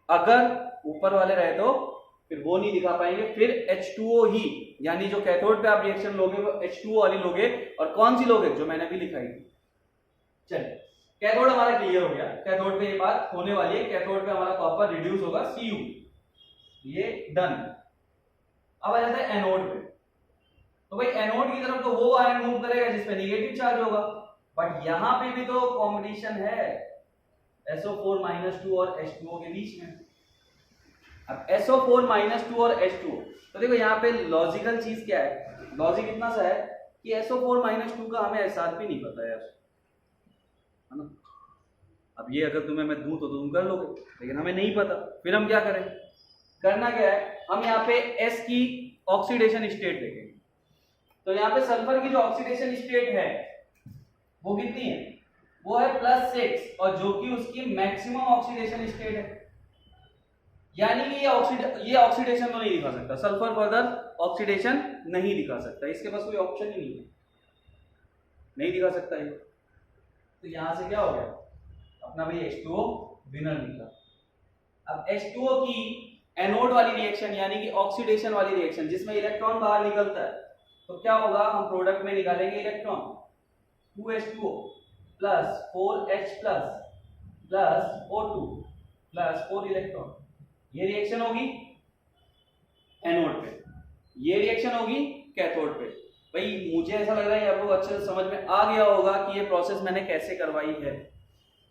अगर ऊपर वाले रहे तो फिर वो नहीं दिखा पाएंगे, फिर H2O ही, यानी जो कैथोड पे आप रिएक्शन लोगे वो H2O वाली लोगे। और कौन सी लोगे, जो मैंने भी लिखाई थी। चलिए कैथोड हमारा क्लियर हो गया, कैथोड पे ये बात होने वाली है, कैथोड पे हमारा कॉपर रिड्यूस होगा Cu, ये डन। अब आ जाता है एनोड पे। तो भाई एनोड की तरफ तो वो आयन मूव करेगा जिसपे नेगेटिव चार्ज होगा, बट यहां पे भी तो कॉम्बिनेशन है SO4-2 और H2O के बीच में। अब SO4-2 और H2O, तो देखो यहाँ पे लॉजिकल चीज क्या है, लॉजिक इतना सा है कि SO4-2 का हमें SRP नहीं पता यार, है ना। अब ये अगर तुम्हें मैं दूं तो तुम कर लोगे, लेकिन हमें नहीं पता, फिर हम क्या करें, करना क्या है, हम यहाँ पे S की ऑक्सीडेशन स्टेट देखेंगे। तो यहाँ पे सल्फर की जो ऑक्सीडेशन स्टेट है वो कितनी है, वो है +6, और जो कि उसकी मैक्सिमम ऑक्सीडेशन स्टेट है। यानी कि ये ऑक्सीडेशन तो नहीं दिखा सकता, सल्फर फर्दर ऑक्सीडेशन नहीं दिखा सकता, इसके पास कोई ऑप्शन ही नहीं है, नहीं दिखा सकता है। तो यहां से क्या हो गया, अपना भाई H2O विनर निकला। अब H2O की एनोड वाली रिएक्शन यानी कि ऑक्सीडेशन वाली रिएक्शन जिसमें इलेक्ट्रॉन बाहर निकलता है, तो क्या होगा, हम प्रोडक्ट में निकालेंगे electron 2H2O plus 4H plus O2 plus 4 electron. ये रिएक्शन होगी एनोड पे, ये रिएक्शन होगी कैथोड पे। भाई मुझे ऐसा लग रहा है आप लोग अच्छे से समझ में आ गया होगा कि ये प्रोसेस मैंने कैसे करवाई है।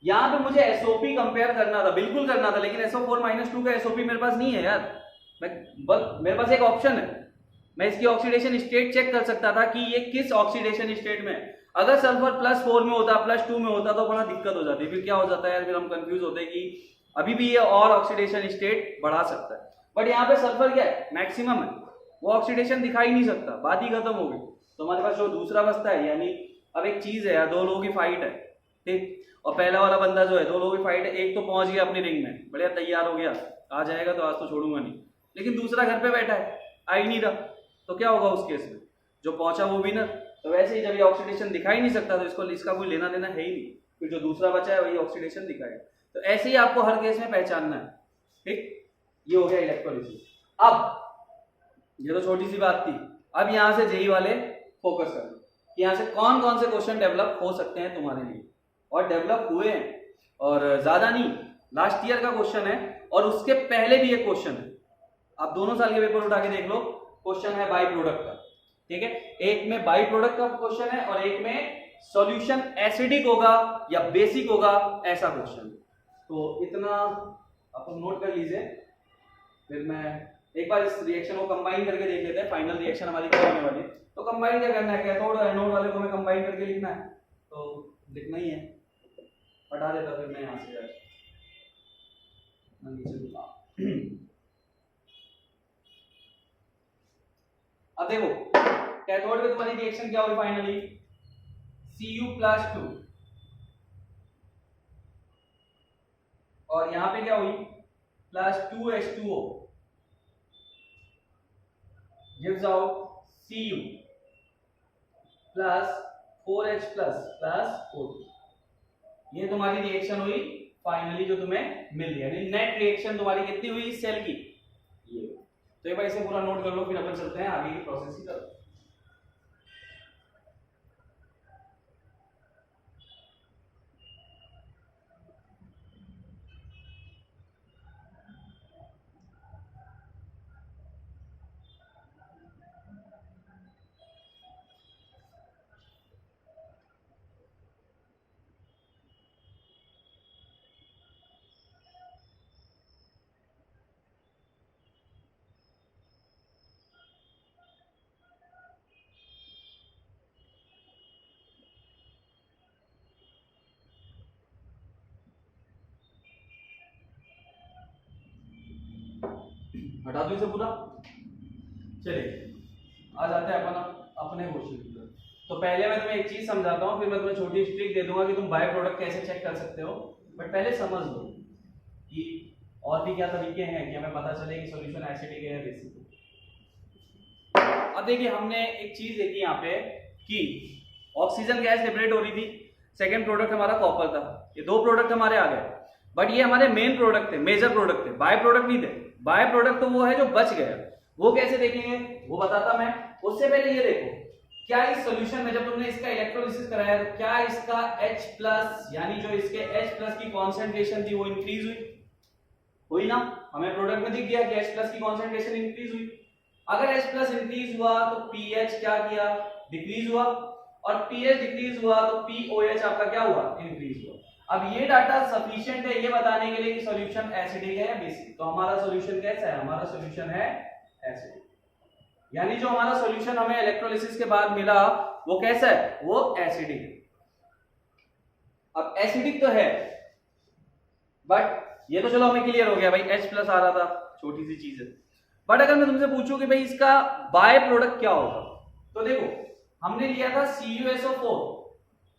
यहाँ पे मुझे एसओपी कंपेयर करना था, बिल्कुल करना था, लेकिन SO4-2 का एसओपी मेरे पास नहीं है यार। मेरे पास एक ऑप्शन है, मैं इसकी ऑक्सीडेशन स्टेट चेक कर सकता था कि ये किस ऑक्सीडेशन स्टेट में है। अगर सल्फर +4 में होता, +2 में होता तो बड़ा दिक्कत हो जाती है। फिर क्या हो जाता है यार, फिर हम कंफ्यूज होते हैं कि अभी भी ये और ऑक्सीडेशन स्टेट बढ़ा सकता है। बट यहाँ पे सल्फर क्या है, मैक्सिमम है, वो ऑक्सीडेशन दिखा ही नहीं सकता, बात ही खत्म हो गई। तो हमारे पास जो दूसरा बचता है, यानी अब एक चीज है यार, दो लोगों की फाइट है, ठीक, और पहला वाला बंदा जो है, दो लोगों की फाइट है, एक तो पहुंच गया अपनी रिंग में, बढ़िया तैयार हो गया, आ जाएगा तो आज तो छोड़ूंगा नहीं, लेकिन दूसरा घर पे बैठा है, आ ही नहीं रहा, तो क्या होगा उस केस में, जो पहुंचा वो विनर। तो वैसे ही जब ये ऑक्सीडेशन दिखा ही नहीं सकता तो इसका कोई लेना देना है ही नहीं, फिर जो दूसरा बचा है वही ऑक्सीडेशन दिखाएगा। तो ऐसे ही आपको हर केस में पहचानना है, ठीक। ये हो गया इलेक्ट्रोलिसिस। अब ये तो छोटी सी बात थी, अब यहां से जेई वाले फोकस करें कि यहां से कौन कौन से क्वेश्चन डेवलप हो सकते हैं तुम्हारे लिए, और डेवलप हुए हैं, और ज्यादा नहीं, लास्ट ईयर का क्वेश्चन है और उसके पहले भी एक क्वेश्चन है। आप दोनों साल के पेपर उठा के देख लो, क्वेश्चन है बाई प्रोडक्ट का, ठीक है। एक में बाई प्रोडक्ट का क्वेश्चन है और एक में सॉल्यूशन एसिडिक होगा या बेसिक होगा, ऐसा क्वेश्चन। तो इतना आप नोट कर लीजिए, फिर मैं एक बार इस रिएक्शन को कंबाइन करके देख लेते हैं, फाइनल रिएक्शन हमारी क्या होने वाली है। तो कंबाइन क्या करना है, कैथोड और एनोड वाले को हमें कंबाइन करके लिखना है, तो लिखना ही है, हटा देता फिर मैं यहां से यार अब देखो कैथोड में तुम्हारी रिएक्शन क्या हुई फाइनली, Cu+2, और यहां पे क्या हुई, +2H2O gives out Cu +4H +O2। ये तुम्हारी रिएक्शन हुई फाइनली जो तुम्हें मिल गया, यानी नेट रिएक्शन तुम्हारी कितनी हुई इस सेल की, ये। तो एक बार इसे पूरा नोट कर लो, फिर अपन चलते हैं आगे की प्रोसेस की तरफ। हटा दो इसे पूरा, चलिए आ जाते हैं अपन अपने क्वेश्चन की तरफ। तो पहले मैं तुम्हें एक चीज समझाता हूँ, फिर मैं तुम्हें छोटी ट्रिक दे दूंगा कि तुम बाय प्रोडक्ट कैसे चेक कर सकते हो, बट पहले समझ लो कि और भी क्या तरीके हैं कि हमें पता चले कि सॉल्यूशन एसिडिक है या बेसिक है। अब देखिए हमने एक चीज देखी यहाँ पे कि ऑक्सीजन गैस लिबरेट हो रही थी, सेकेंड प्रोडक्ट हमारा कॉपर था, ये दो प्रोडक्ट हमारे आ गए, बट ये हमारे मेन प्रोडक्ट थे, मेजर प्रोडक्ट थे, बाय प्रोडक्ट नहीं थे। बाय प्रोडक्ट तो वो है जो बच गया, वो कैसे देखेंगे वो बताता मैं। उससे पहले ये देखो, क्या इस सॉल्यूशन में जब तुमने इसका इलेक्ट्रोलिसिस कराया तो क्या इसका H+ यानी जो इसके H+ की कॉन्सेंट्रेशन थी वो इंक्रीज हुई ना, हमें प्रोडक्ट में दिख गया कि H+ की कॉन्सेंट्रेशन इंक्रीज हुई। अगर H+ इंक्रीज हुआ तो pH क्या किया, डिक्रीज हुआ, और pH डिक्रीज हुआ तो pOH आपका क्या हुआ, इंक्रीज हुआ। अब ये डाटा सफिशिएंट है ये बताने के लिए कि सॉल्यूशन एसिडिक है या बेसिक। तो हमारा सॉल्यूशन कैसा है, हमारा सॉल्यूशन है एसिडिक, यानी जो हमारा सॉल्यूशन हमें इलेक्ट्रोलिसिस के बाद मिला वो कैसा है, वो एसिडिक है। अब एसिडिक तो है, बट ये तो चलो हमें क्लियर हो गया भाई, H+ आ रहा था, छोटी सी चीज है। बट अगर मैं तुमसे पूछूं कि भाई इसका बाय प्रोडक्ट क्या होगा, तो देखो हमने लिया था CuSO4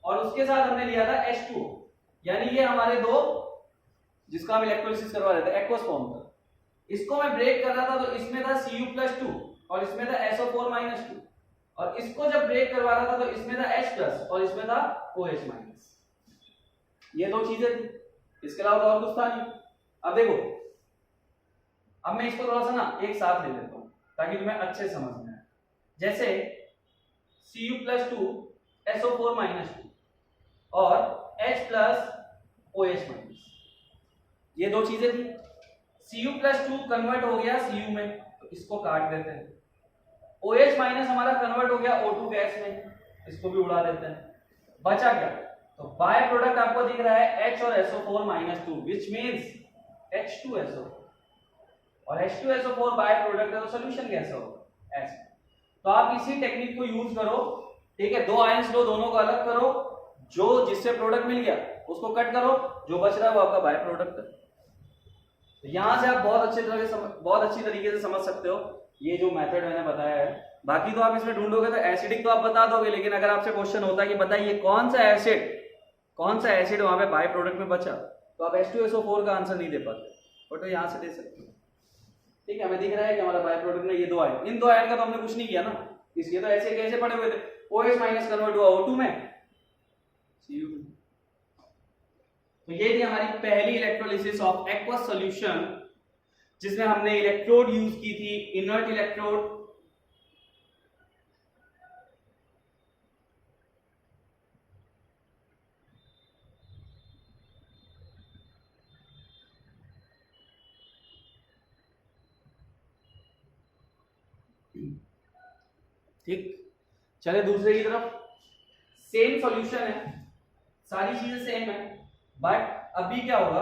और उसके साथ हमने लिया था H2O, यानी ये हमारे दो जिसका हम इलेक्ट्रोलिसिस करवा रहे थे एक्वस फॉर्म था। इसको मैं ब्रेक कर रहा था तो इसमें था Cu+2 और इसमें था SO4-2, और इसको जब ब्रेक करवा रहा था तो इसमें था H+ और इसमें था OH-। ये दो चीजें थी, इसके अलावा तो और कुछ था नहीं। अब देखो, अब मैं इसको थोड़ा सा ना एक साथ ले लेता हूं ताकि तुम्हें अच्छे समझ में आए। जैसे Cu+2 SO4-2 और H+ OH-, ये दो चीजें थी। Cu+2 कन्वर्ट हो गया Cu में, तो इसको काट देते हैं। OH- हमारा कन्वर्ट हो गया O2 गैस में, इसको भी उड़ा देते हैं। बचा क्या, तो बाय प्रोडक्ट आपको दिख रहा है H और SO4-2 which means H2SO, और H2SO4 बाय प्रोडक्ट है तो सॉल्यूशन कैसा होगा, ऐसे। तो आप इसी टेक्निक को यूज करो ठीक है, 2 आयंस लो, दोनों को अलग करो, जो जिससे प्रोडक्ट मिल गया उसको कट करो, जो बच रहा है वो आपका बाय प्रोडक्ट है। तो यहां से आप बहुत अच्छी तरीके से समझ सकते हो ये जो मेथड मैंने बताया है। बाकी तो आप इसमें ढूंढोगे तो एसिडिक तो आप बता दोगे, लेकिन अगर आपसे क्वेश्चन होता है कि बताइए कौन सा एसिड वहां पे बाय प्रोडक्ट में बचा, तो आप H2SO4 का आंसर नहीं दे पाते, बट तो यहां से दे सकते हो। ठीक है, हमें दिख रहा है कि हमारा बाय प्रोडक्ट में ये 2 आयन, इन 2 आयन का तो हमने कुछ नहीं किया ना, इसलिए तो ऐसे कैसे पड़े हुए थे, OH माइनस कन्वर्ट हुआ O2 में, Cu2। तो ये थी हमारी पहली इलेक्ट्रोलिसिस ऑफ एक्वस सॉल्यूशन, जिसमें हमने इलेक्ट्रोड यूज की थी, इनर्ट इलेक्ट्रोड। ठीक, चले दूसरे की तरफ। सेम सॉल्यूशन है, सारी चीजें सेम है, बट अभी क्या होगा,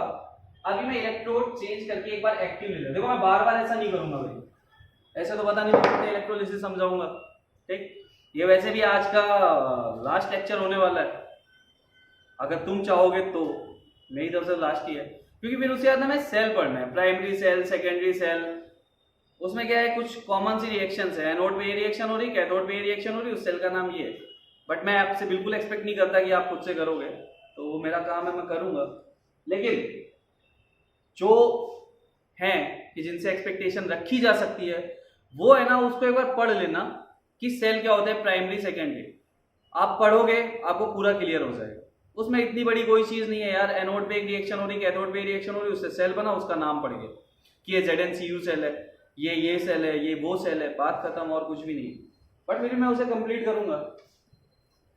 अभी मैं इलेक्ट्रोड चेंज करके एक बार एक्टिव ले लूं। देखो मैं बार बार ऐसा नहीं करूंगा भाई, ऐसे तो पता नहीं कितने इलेक्ट्रोलिसिस समझाऊंगा। ठीक, ये वैसे भी आज का लास्ट लेक्चर होने वाला है, अगर तुम चाहोगे तो मेरी तरफ से लास्ट ही है, क्योंकि फिर उसके बाद हमें सेल पढ़ना है, प्राइमरी सेल, सेकेंडरी सेल। उसमें क्या है, कुछ कॉमन सी रिएक्शंस है, एनोड पे ये रिएक्शन हो रही, कैथोड पे ये रिएक्शन हो रही, उस सेल का नाम ये है। बट मैं आपसे बिल्कुल एक्सपेक्ट नहीं करता कि आप खुद से करोगे, तो मेरा काम है, मैं करूंगा। लेकिन जो है कि जिनसे एक्सपेक्टेशन रखी जा सकती है, वो है ना, उसको एक बार पढ़ लेना कि सेल क्या होता है, प्राइमरी सेकेंडरी। आप पढ़ोगे आपको पूरा क्लियर हो जाएगा। उसमें इतनी बड़ी कोई चीज नहीं है यार, एनोड पे एक रिएक्शन हो रही, कैथोड पे रिएक्शन हो रही, उससे सेल बना, उसका नाम पढ़ गया कि ये ZnCu सेल है, ये सेल है, ये वो सेल है, बात खत्म, और कुछ भी नहीं। बट फिर मैं उसे कंप्लीट करूंगा,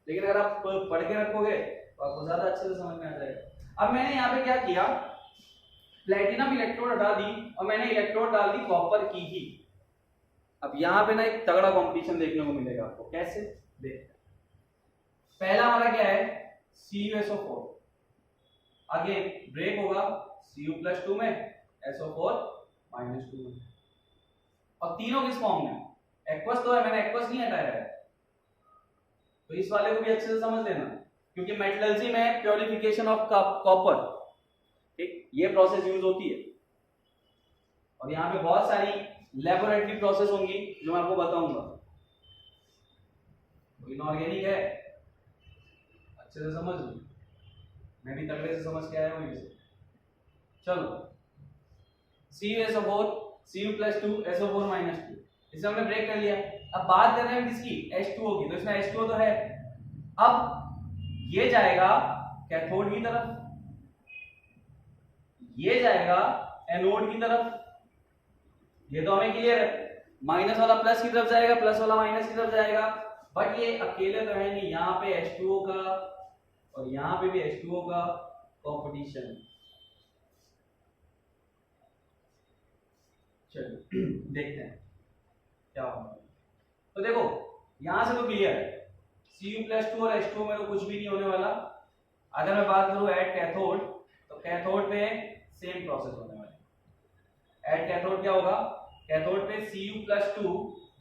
लेकिन अगर आप पढ़ के रखोगे तो आपको ज्यादा अच्छे से समझ में आ जाएगा। अब मैंने यहाँ पे क्या किया, प्लेटिनम इलेक्ट्रोड हटा दी और मैंने इलेक्ट्रोड डाल दी कॉपर की ही। अब यहाँ पे ना एक तगड़ा कंपटीशन देखने को मिलेगा आपको, कैसे देख। पहला हमारा क्या है, CuSO4, आगे ब्रेक होगा Cu+2 में, SO4-2 में, और तीनों किस फॉर्म में, एक्वस तो है, मैंने एक्वस नहीं हटाया है, तो इस वाले को भी अच्छे से समझ लेना, क्योंकि मेटलर्जी में प्योरिफिकेशन ऑफ कॉपर, ठीक, ये प्रोसेस यूज होती है। और यहाँ पे बहुत सारी लेबोरेटरी प्रोसेस होंगी जो मैं आपको बताऊंगा। तो इनऑर्गेनिक है, अच्छे से समझ लो, मैं भी तगड़े से समझ के आया हूँ इसे। चलो, CuSO4, Cu+2, SO4-2, इसे हमने ब्रेक कर लिया। अब बात कर रहे हैं किसकी, H2O की, तो इसमें H2O तो है। अब ये जाएगा कैथोड की तरफ, ये जाएगा एनोड की तरफ, ये तो हमें क्लियर है। माइनस वाला प्लस की तरफ जाएगा, प्लस वाला माइनस की तरफ जाएगा, बट ये अकेले तो है नहीं, यहाँ पे H2O का और यहाँ पे भी H2O का कंपटीशन। चलिए देखते हैं क्या होगा। तो देखो यहां से तो क्लियर है, Cu+2 और H2O में तो कुछ भी नहीं होने वाला। अगर मैं बात करूं एट कैथोड, तो कैथोड पे सेम प्रोसेस होने वाली है। एट कैथोड क्या होगा, कैथोड पे Cu+2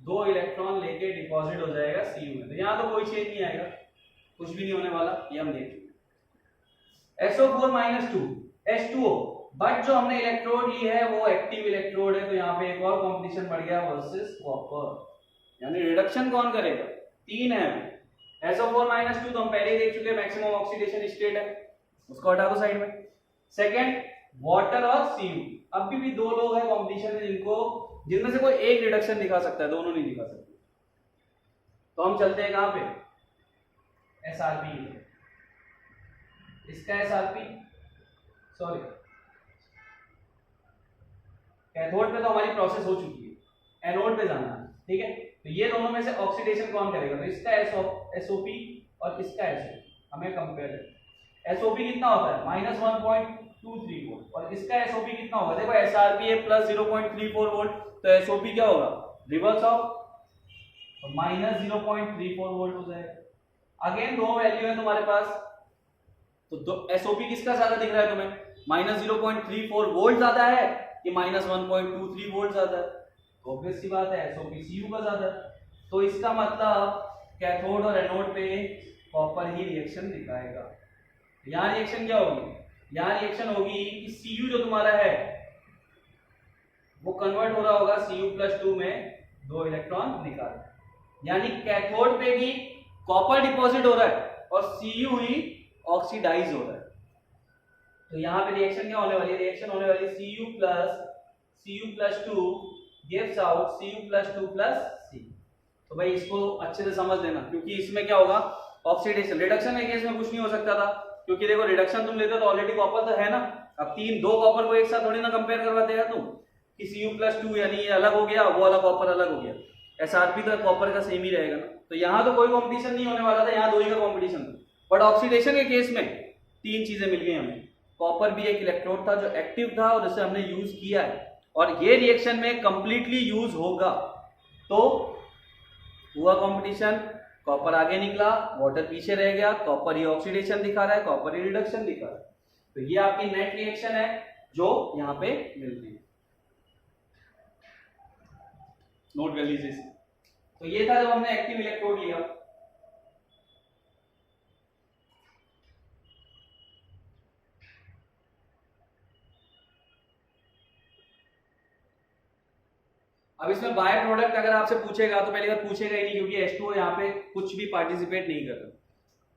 2 इलेक्ट्रॉन लेके डिपॉजिट हो जाएगा Cu में, तो यहां तो कोई चेंज नहीं आएगा, कुछ भी नहीं होने वाला, ये हम देख चुके। SO4-2 H2O, बट जो हमने इलेक्ट्रोड ली है वो एक्टिव इलेक्ट्रोड है, तो यहाँ पे एक और कंपटीशन बढ़ गया वर्सेस कॉपर, यानी रिडक्शन कौन करेगा, 3 है। SO4-2 तो हम पहले ही देख चुके, मैक्सिमम ऑक्सीडेशन स्टेट है, उसको हटा दो साइड में। सेकंड वाटर और Cu, अभी भी 2 लोग हैं कंपटीशन में जिनमें से कोई एक रिडक्शन दिखा सकता है, दोनों नहीं दिखा सकते। तो हम चलते हैं कहां पे, SRP, इसका SRP, सॉरी कैथोड पे तो हमारी प्रोसेस हो चुकी है, एनोड पे जाना है, ठीक है। तो ये दोनों में से ऑक्सीडेशन कौन करेगा, तो इसका SOP और इसका SO हमें कंपेयर है। SOP कितना होता है, -1.23 वोल्ट, और इसका SOP कितना होगा, देखो SRP है +0.34 वोल्ट, तो SOP क्या होगा, रिवर्स ऑफ, तो -0.34 वोल्ट हो जाएगा। अगेन 2 वैल्यू है तुम्हारे पास, तो SOP किसका ज्यादा दिख रहा है तुम्हें, -0.34 वोल्ट ज्यादा है कि -1.23 वोल्ट ज्यादा है, तो ऑब्वियस सी बात है SOP Cu का ज्यादा है। तो इसका मतलब कैथोड और एनोड पे कॉपर ही रिएक्शन दिखाएगा। यहाँ रिएक्शन क्या होगी, यहाँ रिएक्शन होगी कि Cu जो तुम्हारा है वो कन्वर्ट हो रहा होगा Cu+2 में 2 इलेक्ट्रॉन निकाल, यानी कैथोड पे भी कॉपर डिपॉजिट हो रहा है और Cu ही ऑक्सीडाइज हो रहा है। तो यहाँ पे रिएक्शन क्या होने वाली है, रिएक्शन होने वाली Cu+2 gives out Cu+2 C। तो भाई इसको अच्छे से समझ लेना, क्योंकि इसमें क्या होगा, ऑक्सीडेशन। रिडक्शन के केस में कुछ नहीं हो सकता था, क्योंकि देखो रिडक्शन तुम लेते हो तो ऑलरेडी कॉपर तो है ना, अब दो कॉपर को एक साथ थोड़ी ना कंपेयर करवाते हैं तुम कि Cu+2 यानी ये अलग हो गया, वो वाला कॉपर अलग हो गया। SrP तो कॉपर का सेम ही रहेगा ना, तो यहाँ तो कोई कंपटीशन नहीं होने वाला था, यहाँ दो ही का कंपटीशन था। बट ऑक्सीडेशन के केस में तीन चीजें मिल गई हमें। कॉपर भी एक इलेक्ट्रोड था जो एक्टिव था और जिसे हमने यूज किया है, और ये रिएक्शन में कंप्लीटली यूज होगा। तो हुआ कंपटीशन, कॉपर आगे निकला, वाटर पीछे रह गया, कॉपर ही ऑक्सीडेशन दिखा रहा है, कॉपर ही रिडक्शन दिखा रहा है। तो ये आपकी नेट रिएक्शन है जो यहाँ पे मिलती है। नोट कर लीजिए। तो ये था जब हमने एक्टिव इलेक्ट्रोड लिया। अब इसमें बाय प्रोडक्ट अगर आपसे पूछेगा तो पहली बार पूछेगा ही नहीं, क्योंकि H2O यहाँ पे कुछ भी पार्टिसिपेट नहीं कर रहा।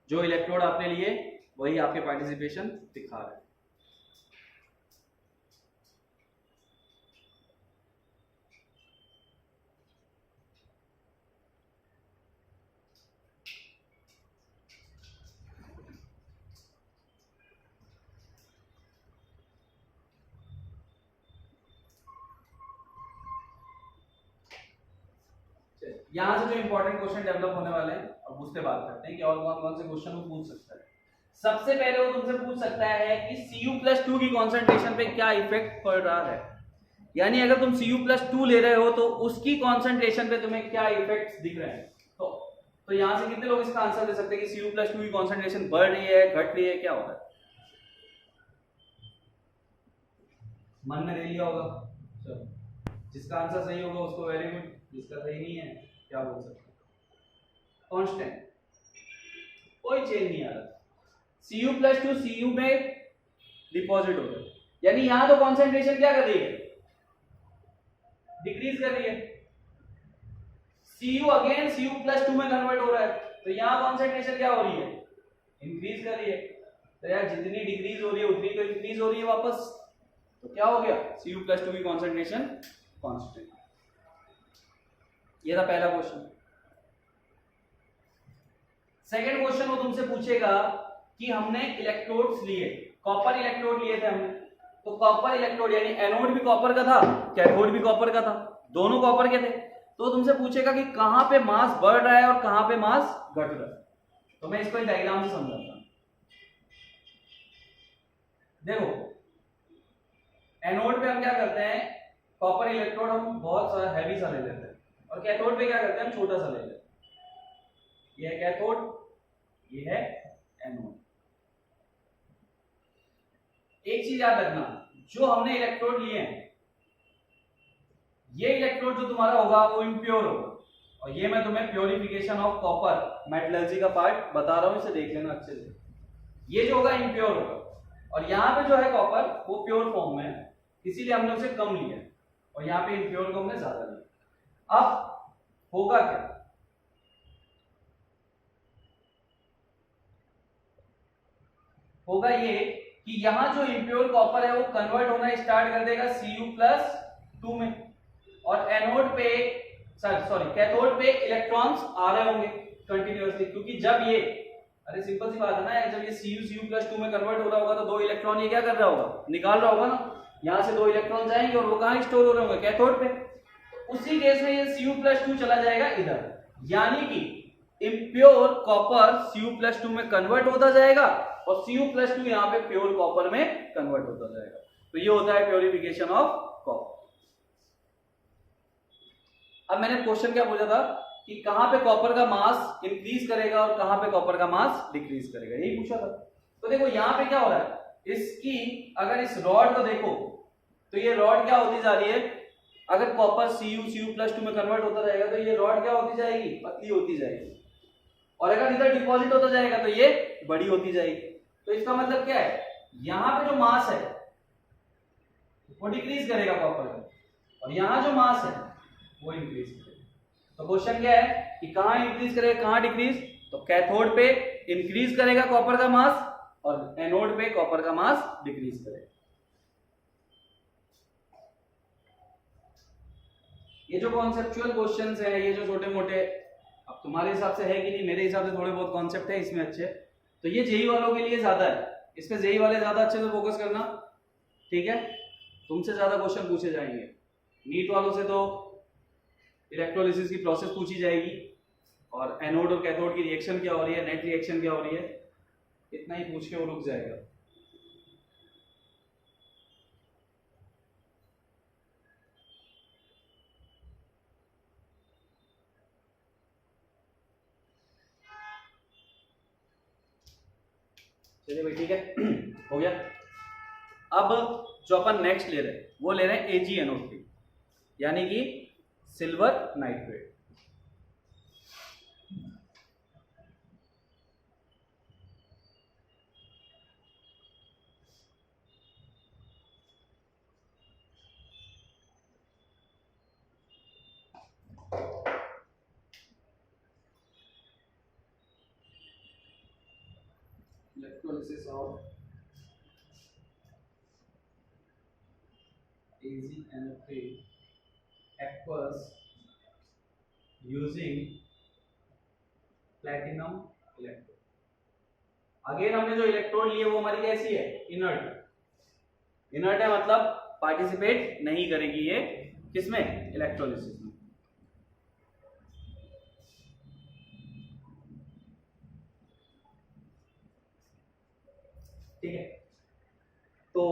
जो इलेक्ट्रोड आपने लिए वही आपके पार्टिसिपेशन दिखा रहा है। यहां से जो इंपॉर्टेंट क्वेश्चन डेवलप होने वाले हैं, अब उससे बात करते हैं कि और कौन कौन से क्वेश्चन वो पूछ सकता है। सबसे पहले वो तुमसे पूछ सकता है कि Cu+2 की कॉन्सेंट्रेशन पे क्या इफेक्ट पड़ रहा है, यानी अगर तुम Cu+2 ले रहे हो तो उसकी कॉन्सेंट्रेशन पे तुम्हें क्या इफेक्ट्स दिख रहे हैं। तो यहां से कितने लोग इसका आंसर दे सकते हैं कि Cu+2 की कॉन्सेंट्रेशन बढ़ रही है, घट रही है, क्या हो रहा है? मन में ले लिया होगा। चलो, जिसका आंसर सही होगा उसको वेरी गुड, जिसका सही नहीं है क्या बोल सकते हैं, कांस्टेंट, कोई चेंज नहीं आ रहा। Cu+2 Cu में डिपॉजिट हो रहा है, यानी यहां तो कॉन्सेंट्रेशन क्या कर रही है, डिक्रीज कर रही है। Cu अगेन Cu+2 में कन्वर्ट हो रहा है, तो यहां कॉन्सेंट्रेशन क्या हो रही है, इंक्रीज कर रही है। तो यार जितनी डिक्रीज हो रही है उतनी तो इंक्रीज हो रही है वापस, तो क्या हो गया, Cu+2 की कॉन्सेंट्रेशन कांस्टेंट। ये था पहला क्वेश्चन। सेकंड क्वेश्चन वो तुमसे पूछेगा कि हमने इलेक्ट्रोड्स लिए, कॉपर इलेक्ट्रोड लिए थे हमने, तो कॉपर इलेक्ट्रोड यानी एनोड भी कॉपर का था, कैथोड भी कॉपर का था, दोनों कॉपर के थे। तो तुमसे पूछेगा कि कहां पे मास बढ़ रहा है और कहां पे मास घट रहा है। तो मैं इसको एक डायग्राम से समझाता हूं। देखो एनोड पे हम क्या करते हैं, कॉपर इलेक्ट्रोड हम बहुत सारा हैवी सा ले लेते हैं, और कैथोड पे क्या करते हैं, हम छोटा सा ले लेते हैं। ये है कैथोड, ये है एनोड। एक चीज याद रखना, जो हमने इलेक्ट्रोड लिए हैं, ये इलेक्ट्रोड जो तुम्हारा होगा वो इम्प्योर होगा, और ये मैं तुम्हें प्योरिफिकेशन ऑफ कॉपर मेटलर्जी का पार्ट बता रहा हूं, इसे देख लेना अच्छे से। ये जो होगा इम्प्योर होगा, और यहाँ पे जो है कॉपर वो प्योर फॉर्म में है, इसीलिए हमने उसे कम लिया, और यहाँ पे इम्प्योर को हमने ज्यादा लिया। अब होगा क्या, होगा ये कि यहाँ जो इम्प्योर कॉपर है वो कन्वर्ट होना स्टार्ट कर देगा Cu+2 में, और एनोड पे सॉरी कैथोड पे इलेक्ट्रॉन्स आ रहे होंगे कंटिन्यूअसली, क्योंकि जब ये, अरे सिंपल सी बात है ना, जब ये Cu+2 में कन्वर्ट हो रहा होगा तो दो इलेक्ट्रॉन ये क्या कर रहा होगा, निकाल रहा होगा ना, यहाँ से दो इलेक्ट्रॉन जाएंगे और वो कहाँ स्टोर हो रहे होंगे, कैथोड पे। तो उसी केस में ये Cu+2 चला जाएगा इधर, यानी कि इम्प्योर कॉपर Cu+2 में कन्वर्ट होता जाएगा और Cu+2 यहाँ पे प्योर कॉपर में कन्वर्ट होता जाएगा। तो ये होता है प्योरिफिकेशन ऑफ कॉपर। अब मैंने क्वेश्चन क्या पूछा था कि कहां पे कॉपर का मास इंक्रीज करेगा और कहां पे कॉपर का मास डिक्रीज करेगा, यही पूछा था। तो देखो यहां पे क्या हो रहा है, इसकी अगर इस रॉड को देखो तो ये रॉड क्या होती जा रही है, अगर कॉपर Cu+2 में कन्वर्ट होता रहेगा तो ये रॉड क्या होती जाएगी, पतली होती जाएगी। और अगर इधर डिपॉजिट होता जाएगा तो ये बड़ी होती जाएगी। तो इसका मतलब क्या है, यहां पे जो मास है वो डिक्रीज करेगा कॉपर का, और यहां जो मास है वो इंक्रीज करेगा। तो क्वेश्चन क्या है कि कहां इंक्रीज करेगा कहां डिक्रीज, तो कैथोड पे इंक्रीज करेगा कॉपर का मास और एनोड पे कॉपर का मास डिक्रीज करेगा। ये जो कॉन्सेप्चुअल क्वेश्चंस है, ये जो छोटे मोटे, अब तुम्हारे हिसाब से है कि नहीं, मेरे हिसाब से थोड़े बहुत कॉन्सेप्ट है इसमें अच्छे, तो ये जेई वालों के लिए ज्यादा है, इस पे जेई वाले ज्यादा अच्छे से फोकस करना, ठीक है। तुमसे ज्यादा क्वेश्चन पूछे जाएंगे। नीट वालों से तो इलेक्ट्रोलिसिस की प्रोसेस पूछी जाएगी और एनोड और कैथोड की रिएक्शन क्या हो रही है, नेट रिएक्शन क्या हो रही है, इतना ही पूछ के वो रुक जाएगा। चलिए भाई ठीक है हो गया। अब जो अपन नेक्स्ट ले रहे हैं वो ले रहे हैं AgNO3 यानी कि silver nitrate. Electrolysis of AgNO3 occurs using platinum electrode. Again हमने जो इलेक्ट्रोड लिए वो हमारी कैसी है, इनर्ट। इनर्ट है मतलब पार्टिसिपेट नहीं करेगी ये किसमें, इलेक्ट्रोलिसिस में। ठीक है, तो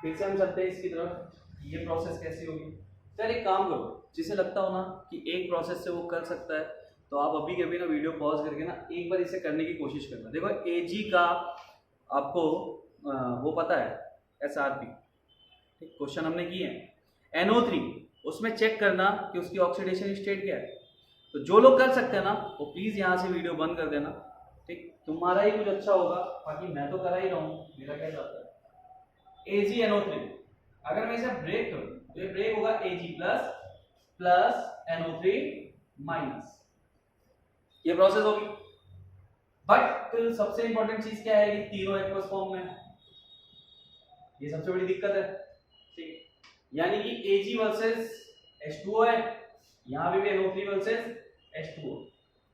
फिर से हम चलते हैं इसकी तरफ, ये प्रोसेस कैसी होगी। चल एक काम करो, जिसे लगता हो ना कि एक प्रोसेस से वो कर सकता है, तो आप अभी कभी ना वीडियो पॉज करके ना एक बार इसे करने की कोशिश करना। देखो Ag का आपको वो पता है SRP, ठीक, क्वेश्चन हमने किए हैं। NO3 उसमें चेक करना कि उसकी ऑक्सीडेशन स्टेट क्या है। तो जो लोग कर सकते हैं ना वो प्लीज यहाँ से वीडियो बंद कर देना, ठीक, तुम्हारा ही कुछ अच्छा होगा, बाकी मैं तो करा ही रहा हूँ, मेरा क्या जाता है। AgNO3 अगर मैं इसे ब्रेक करूँ तो ये ब्रेक होगा Ag plus plus NO3 minus, ये प्रोसेस होगी। बट सबसे इंपॉर्टेंट चीज क्या है कि तीनों एक्वस फॉर्म में, ये सबसे बड़ी दिक्कत है, ठीक, यानी कि Ag वर्सेस H2O है, यहां पे भी NO3 वर्सेस H2O।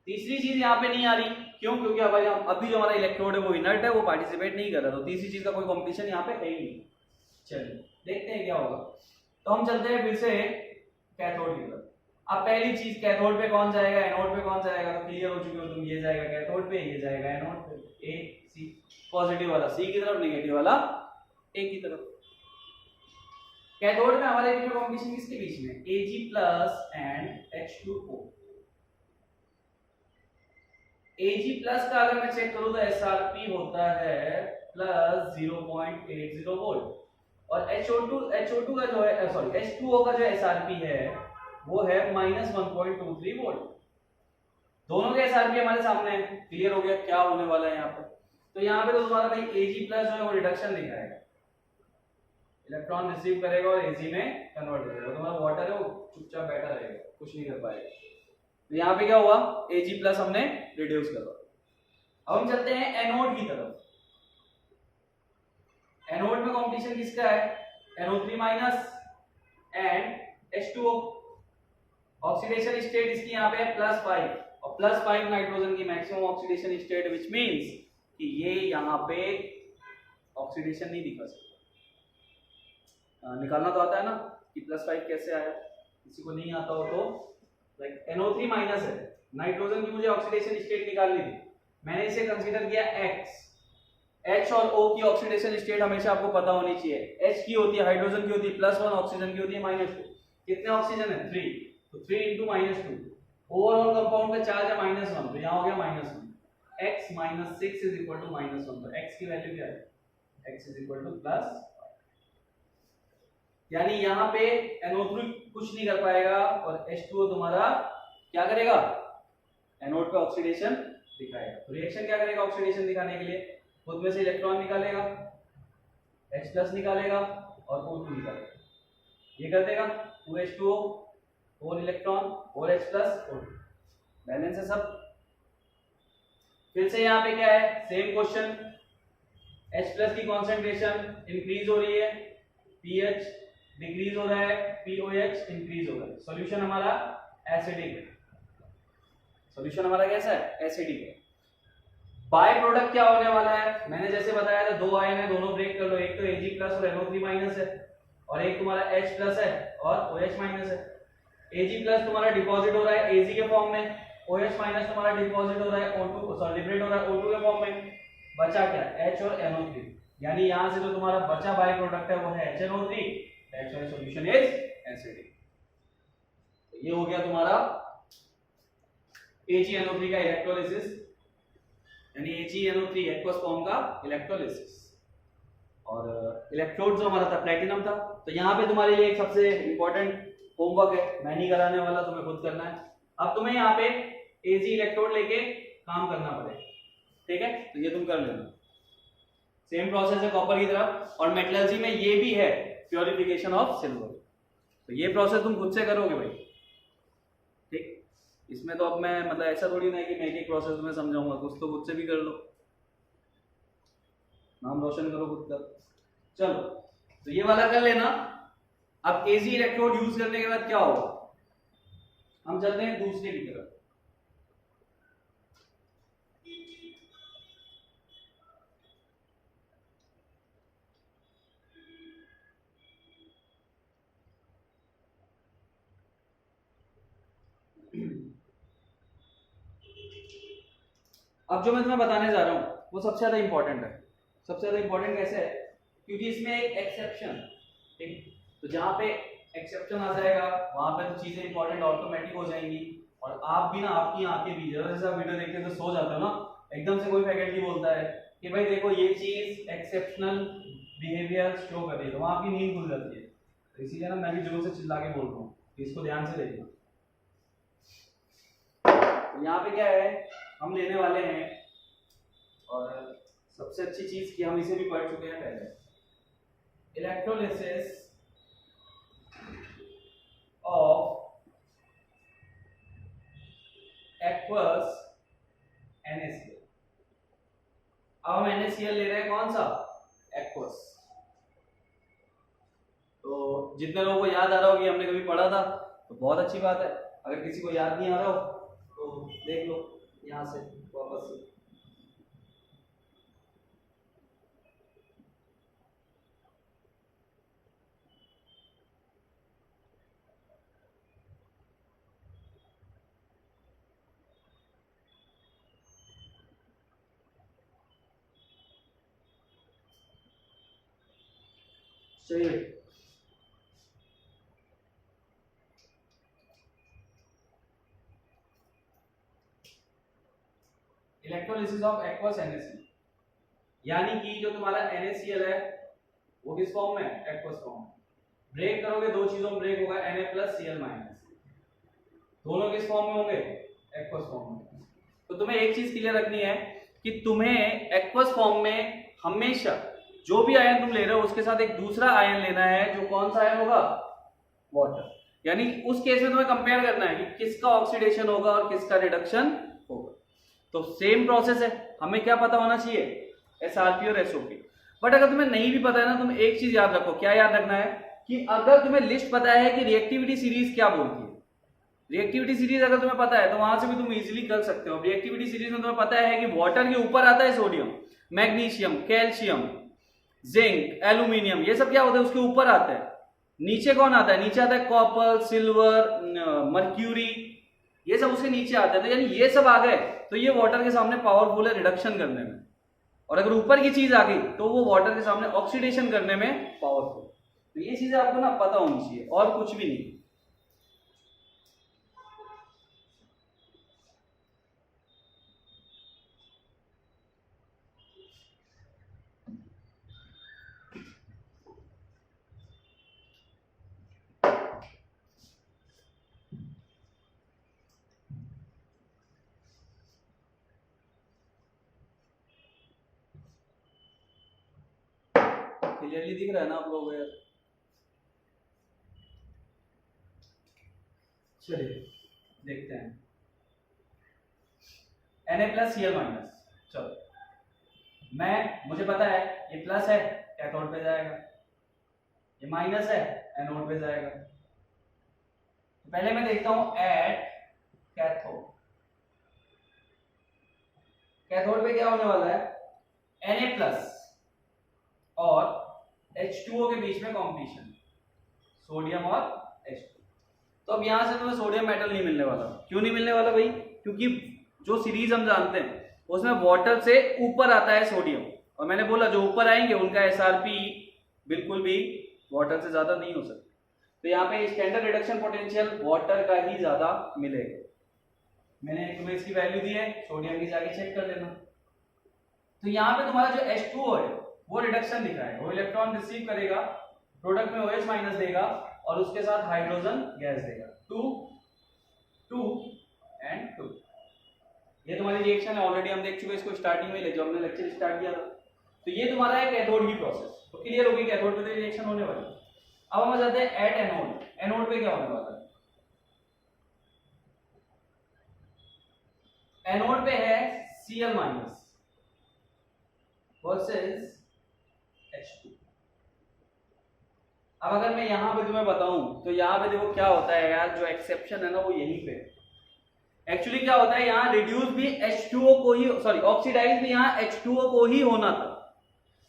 तीसरी चीज यहाँ पे नहीं आ रही, क्यों, क्योंकि अभी जो हमारा इलेक्ट्रोड है वो इनर्ट है, वो पार्टिसिपेट नहीं कर रहा, तो तीसरी चीज का कोई कंपटीशन यहाँ पे है ही नहीं। चलिए देखते हैं क्या होगा। तो हम चलते हैं फिर से कैथोड की तरफ। अब पहली चीज, कैथोड पे कौन जाएगा, एनोड पे कौन जाएगा, तो क्लियर हो चुके हो तुम, ये जाएगा कैथोड पे, ये जाएगा एनोड पे, ए सी, पॉजिटिव वाला सी की तरफ, नेगेटिव वाला ए की तरफ। कैथोड में हमारे बीच में कंपटीशन किसके बीच में, Ag plus and H2O। Ag plus का अगर मैं चेक करूं तो SRP होता है प्लस 0.80 वोल्ट, और HO2 का जो है, सॉरी H2O का जो SRP है वो है माइनस 1.23 वोल्ट। दोनों के SRP हमारे सामने है, क्लियर हो गया क्या होने वाला है यहाँ पर। तो यहाँ पे तो तुम्हारा भाई Ag प्लस जो है वो रिडक्शन दिखाएगा, इलेक्ट्रॉन रिसीव करेगा और Ag में कन्वर्ट हो जाएगा, तुम्हारा वाटर है वो चुपचाप बैठा रहेगा, कुछ नहीं कर पाएगा। तो यहाँ पे क्या हुआ, Ag प्लस हमने रिड्यूस करवा। अब हम चलते हैं एनोड की तरफ। एनोड में कंपटीशन किसका है, NO3 minus and H2O। Oxidation state इसकी यहाँ पे है +5, और +5 नाइट्रोजन की maximum oxidation state, which means कि ये यहाँ पे ऑक्सीडेशन नहीं दिखा सकता। निकालना तो आता है ना कि +5 कैसे आया, किसी को नहीं आता हो तो लाइक NO3 माइनस है, नाइट्रोजन की मुझे ऑक्सीडेशन स्टेट निकालनी थी, मैंने इसे कंसीडर किया X। H और O की ऑक्सीडेशन स्टेट हमेशा आपको पता होनी चाहिए। H की होती है, हाइड्रोजन की होती है +1, ऑक्सीजन की होती है -2। कितने ऑक्सीजन है, 3, तो 3 × -2, ओवरऑल कंपाउंड का चार्ज है -1, तो यहाँ हो गया -1। X - 6 = -1, तो X की वैल्यू क्या है, X = +5। यानी यहाँ पे NO3 कुछ नहीं कर पाएगा और H2O तुम्हारा क्या करेगा, एनोड पे ऑक्सीडेशन दिखाएगा। तो रिएक्शन क्या करेगा ऑक्सीडेशन दिखाने के लिए, खुद में से इलेक्ट्रॉन निकालेगा, H प्लस निकालेगा और O2 निकालेगा। ये कर देगा 2H2O 4 electron 4H plus O2, balance है सब। फिर से यहाँ पे क्या है, सेम क्वेश्चन, H प्लस की कॉन्सेंट्रेशन इंक्रीज हो रही है, pH डिक्रीज हो रहा है, POH इंक्रीज हो रहा है। सॉल्यूशन हमारा एसिडिक है। सॉल्यूशन हमारा कैसा है, एसिडिक है। बाय प्रोडक्ट क्या होने वाला है, मैंने जैसे बताया था, दो आयन है, दोनों ब्रेक कर लो, एक तो Ag प्लस और NO3 माइनस है, और एक तुम्हारा H प्लस है और OH माइनस है। Ag प्लस तुम्हारा डिपॉजिट हो रहा है Ag के फॉर्म में, OH माइनस तुम्हारा डिपॉजिट हो रहा है O2 सॉरी लिबरेट हो रहा है O2 के फॉर्म में। बचा क्या, H और NO3, यानी यहां से जो तुम्हारा बचा बाय प्रोडक्ट है वो है HNO3, that's why solution is acidic. ये हो गया तुम्हारा AgNO3 का इलेक्ट्रोलिसिस, यानी AgNO3 एक्वस फॉर्म का इलेक्ट्रोलिसिस। और इलेक्ट्रोड जो हमारा था प्लैटिनम था। तो यहाँ पे तुम्हारे लिए एक सबसे इंपॉर्टेंट होमवर्क है, मैं नहीं कराने वाला, तुम्हें खुद करना है। अब तुम्हें यहाँ पे Ag इलेक्ट्रोड लेके काम करना पड़ेगा, ठीक है, तो ये तुम कर लेना। सेम प्रोसेस है कॉपर की तरफ, और मेटलर्जी में ये भी है प्योरिफिकेशन ऑफ सिल्वर। तो ये प्रोसेस तुम खुद से करोगे भाई, ठीक। इसमें तो अब मैं मतलब ऐसा थोड़ी ना है कि मैं एक एक प्रोसेस तुम्हें समझाऊंगा, कुछ तो खुद से भी कर लो, नाम रोशन करो खुद का। चलो तो ये वाला कर लेना। अब Ag इलेक्ट्रोड यूज करने के बाद क्या होगा, हम चलते हैं दूसरे की तरफ। अब जो मैं तुम्हें बताने जा रहा हूं वो सबसे ज्यादा इंपॉर्टेंट है। सबसे ज्यादा इंपॉर्टेंट कैसे है, क्योंकि इसमें एक एक्सेप्शन, ठीक, तो जहां पे एक्सेप्शन आ जाएगा वहां पे तो चीजें इंपॉर्टेंट ऑटोमेटिक हो जाएंगी। और आप भी ना, आपकी आंखें भी, जरा जैसे आप वीडियो देखते हैं तो सो जाते हो ना, एकदम से कोई फैकल्टी बोलता है कि भाई देखो ये चीज एक्सेप्शनल बिहेवियर शो कर रही है, तो वहां आपकी नींद खुल जाती है। तो इसीलिए ना मैं भी जोर से चिल्ला के बोल रहा हूँ, इसको ध्यान से देखना। तो यहाँ पे क्या है, हम लेने वाले हैं, और सबसे अच्छी चीज की हम इसे भी पढ़ चुके हैं पहले, इलेक्ट्रोलिसिस ऑफ एक्वस NaCl। अब हम NaCl ले रहे हैं, कौन सा, एक्वस। तो जितने लोगों को याद आ रहा हो कि हमने कभी पढ़ा था तो बहुत अच्छी बात है, अगर किसी को याद नहीं आ रहा हो तो देख लो यहां से वापस से। चलिए इलेक्ट्रोलिसिस ऑफ एक्वस NaCl, यानी कि जो तुम्हारा NaCl है वो किस फॉर्म में, एक्वस फॉर्म में। ब्रेक करोगे दो चीजों में ब्रेक होगा, Na+Cl-, दोनों किस फॉर्म में होंगे, एक्वस फॉर्म में। तो तुम्हें एक चीज क्लियर रखनी है कि तुम्हें एक्वस फॉर्म में हमेशा जो भी आयन तुम ले रहे हो उसके साथ एक दूसरा आयन लेना है, जो कौन सा आयन होगा, वाटर। यानी उस केस में तुम्हें कंपेयर करना है कि किसका ऑक्सीडेशन होगा और किसका रिडक्शन होगा। तो सेम प्रोसेस है, हमें क्या पता होना चाहिए, SRP और SOP। बट अगर तुम्हें नहीं भी पता है ना, तुम एक चीज याद रखो, क्या याद रखना है कि अगर तुम्हें लिस्ट पता है कि रिएक्टिविटी सीरीज क्या बोलती है, रिएक्टिविटी सीरीज अगर तुम्हें पता है तो वहां से भी तुम इजीली कर सकते हो। रिएक्टिविटी सीरीज में तुम्हें पता है कि वाटर के ऊपर आता है sodium, magnesium, calcium, zinc, aluminium, ये सब क्या होता है, उसके ऊपर आता है। नीचे कौन आता है, नीचे आता है कॉपर, सिल्वर, मर्क्यूरी, ये सब उसके नीचे आता है। तो यानी ये सब आ गए तो ये वाटर के सामने पावरफुल है रिडक्शन करने में, और अगर ऊपर की चीज आ गई तो वो वाटर के सामने ऑक्सीडेशन करने में पावरफुल। तो ये चीजें आपको ना पता होनी चाहिए, और कुछ भी नहीं। क्लियरली दिख रहा है ना आप लोगों को यार? चलिए देखते हैं। Na+Cl-। चलो मुझे पता है ये प्लस है, कैथोड पे जाएगा, ये माइनस है, एनोड पे जाएगा। तो पहले मैं देखता हूं एट कैथोड। कैथोड पे क्या होने वाला है, Na+ और H2O के बीच में कॉम्पिटिशन, सोडियम और H2। तो अब यहां से तुम्हें सोडियम मेटल नहीं मिलने वाला। क्यों नहीं मिलने वाला भाई? क्योंकि जो सीरीज हम जानते हैं उसमें वाटर से ऊपर आता है सोडियम, और मैंने बोला जो ऊपर आएंगे उनका SRP बिल्कुल भी वाटर से ज्यादा नहीं हो सकता। तो यहाँ पे स्टैंडर्ड रिडक्शन पोटेंशियल वाटर का ही ज्यादा मिलेगा। मैंने तुम्हें इसकी वैल्यू दी है, सोडियम की जाके चेक कर लेना। तो यहाँ पे तुम्हारा जो H2O है वो रिडक्शन लिखा है, वो इलेक्ट्रॉन रिसीव करेगा, प्रोडक्ट में OH- देगा और उसके साथ हाइड्रोजन गैस देगा, 2 2 एंड 2। ये तुम्हारी रिएक्शन है, ऑलरेडी हम देख चुके इसको स्टार्टिंग में, जब हमने लेक्चर स्टार्ट किया था। तो ये तुम्हारा है कैथोड की प्रोसेस। तो क्लियर होगी कैथोड पे तो रिएक्शन होने वाली। अब हम आ जाते हैं एट एनोड। एनोड पे क्या होने वाला है? एनोड पे है Cl- वर्सेस H2। अब अगर मैं यहां पे तुम्हें बताऊं तो यहां पे देखो क्या होता है यार, जो एक्सेप्शन है ना वो यहीं पे। एक्चुअली क्या होता है, यहाँ रिड्यूस भी H2O को ही, सॉरी ऑक्सीडाइज भी यहाँ H2O को ही होना था।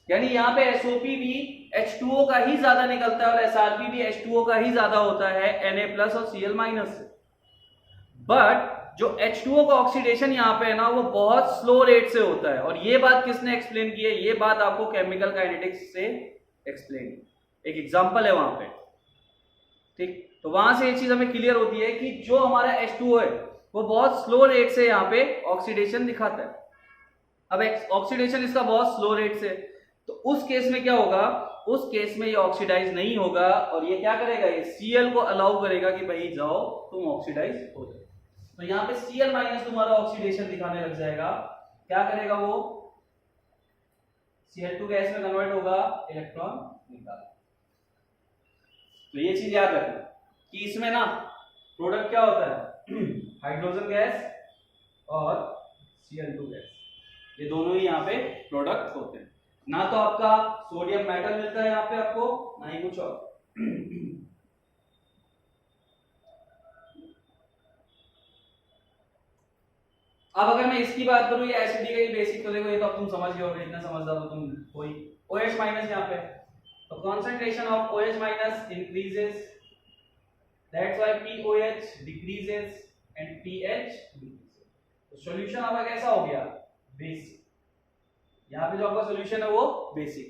यानी यहाँ पे SOP भी H2O का ही ज्यादा निकलता है और SRP भी H2O का ही ज्यादा होता है Na+ और Cl- से। बट जो H2O का ऑक्सीडेशन यहाँ पे है ना वो बहुत स्लो रेट से होता है। और ये बात किसने एक्सप्लेन की है? ये बात आपको केमिकल काइनेटिक्स से एक्सप्लेन, एक एग्जांपल है वहां पे, ठीक। तो वहां से ये चीज हमें क्लियर होती है कि जो हमारा H2O है वो बहुत स्लो रेट से यहाँ पे ऑक्सीडेशन दिखाता है। अब ऑक्सीडेशन इसका बहुत स्लो रेट से, तो उस केस में क्या होगा, उस केस में ये ऑक्सीडाइज नहीं होगा और ये क्या करेगा, ये Cl को अलाउ करेगा कि भाई जाओ तुम ऑक्सीडाइज हो जाओ। तो यहाँ पे Cl- तुम्हारा ऑक्सीडेशन दिखाने लग जाएगा। क्या करेगा वो, Cl2 गैस में कन्वर्ट होगा, इलेक्ट्रॉन निकाल। तो ये चीज याद रखना कि इसमें ना प्रोडक्ट क्या होता है, हाइड्रोजन गैस और Cl2 गैस, ये दोनों ही यहाँ पे प्रोडक्ट होते हैं। ना तो आपका सोडियम मेटल मिलता है यहाँ पे आपको, ना ही कुछ और। अब अगर मैं इसकी बात करूं, ये एसिडी का ही बेसिक, तो देखो ये तो अब तुम समझ गए होगे, इतना समझदार हो तुम कोई। OH- यहाँ पे, तो concentration of OH- increases, that's why POH decreases and pH decreases। तो सॉल्यूशन आपका कैसा हो गया, बेसिक। यहाँ पे जो आपका सॉल्यूशन है वो basic.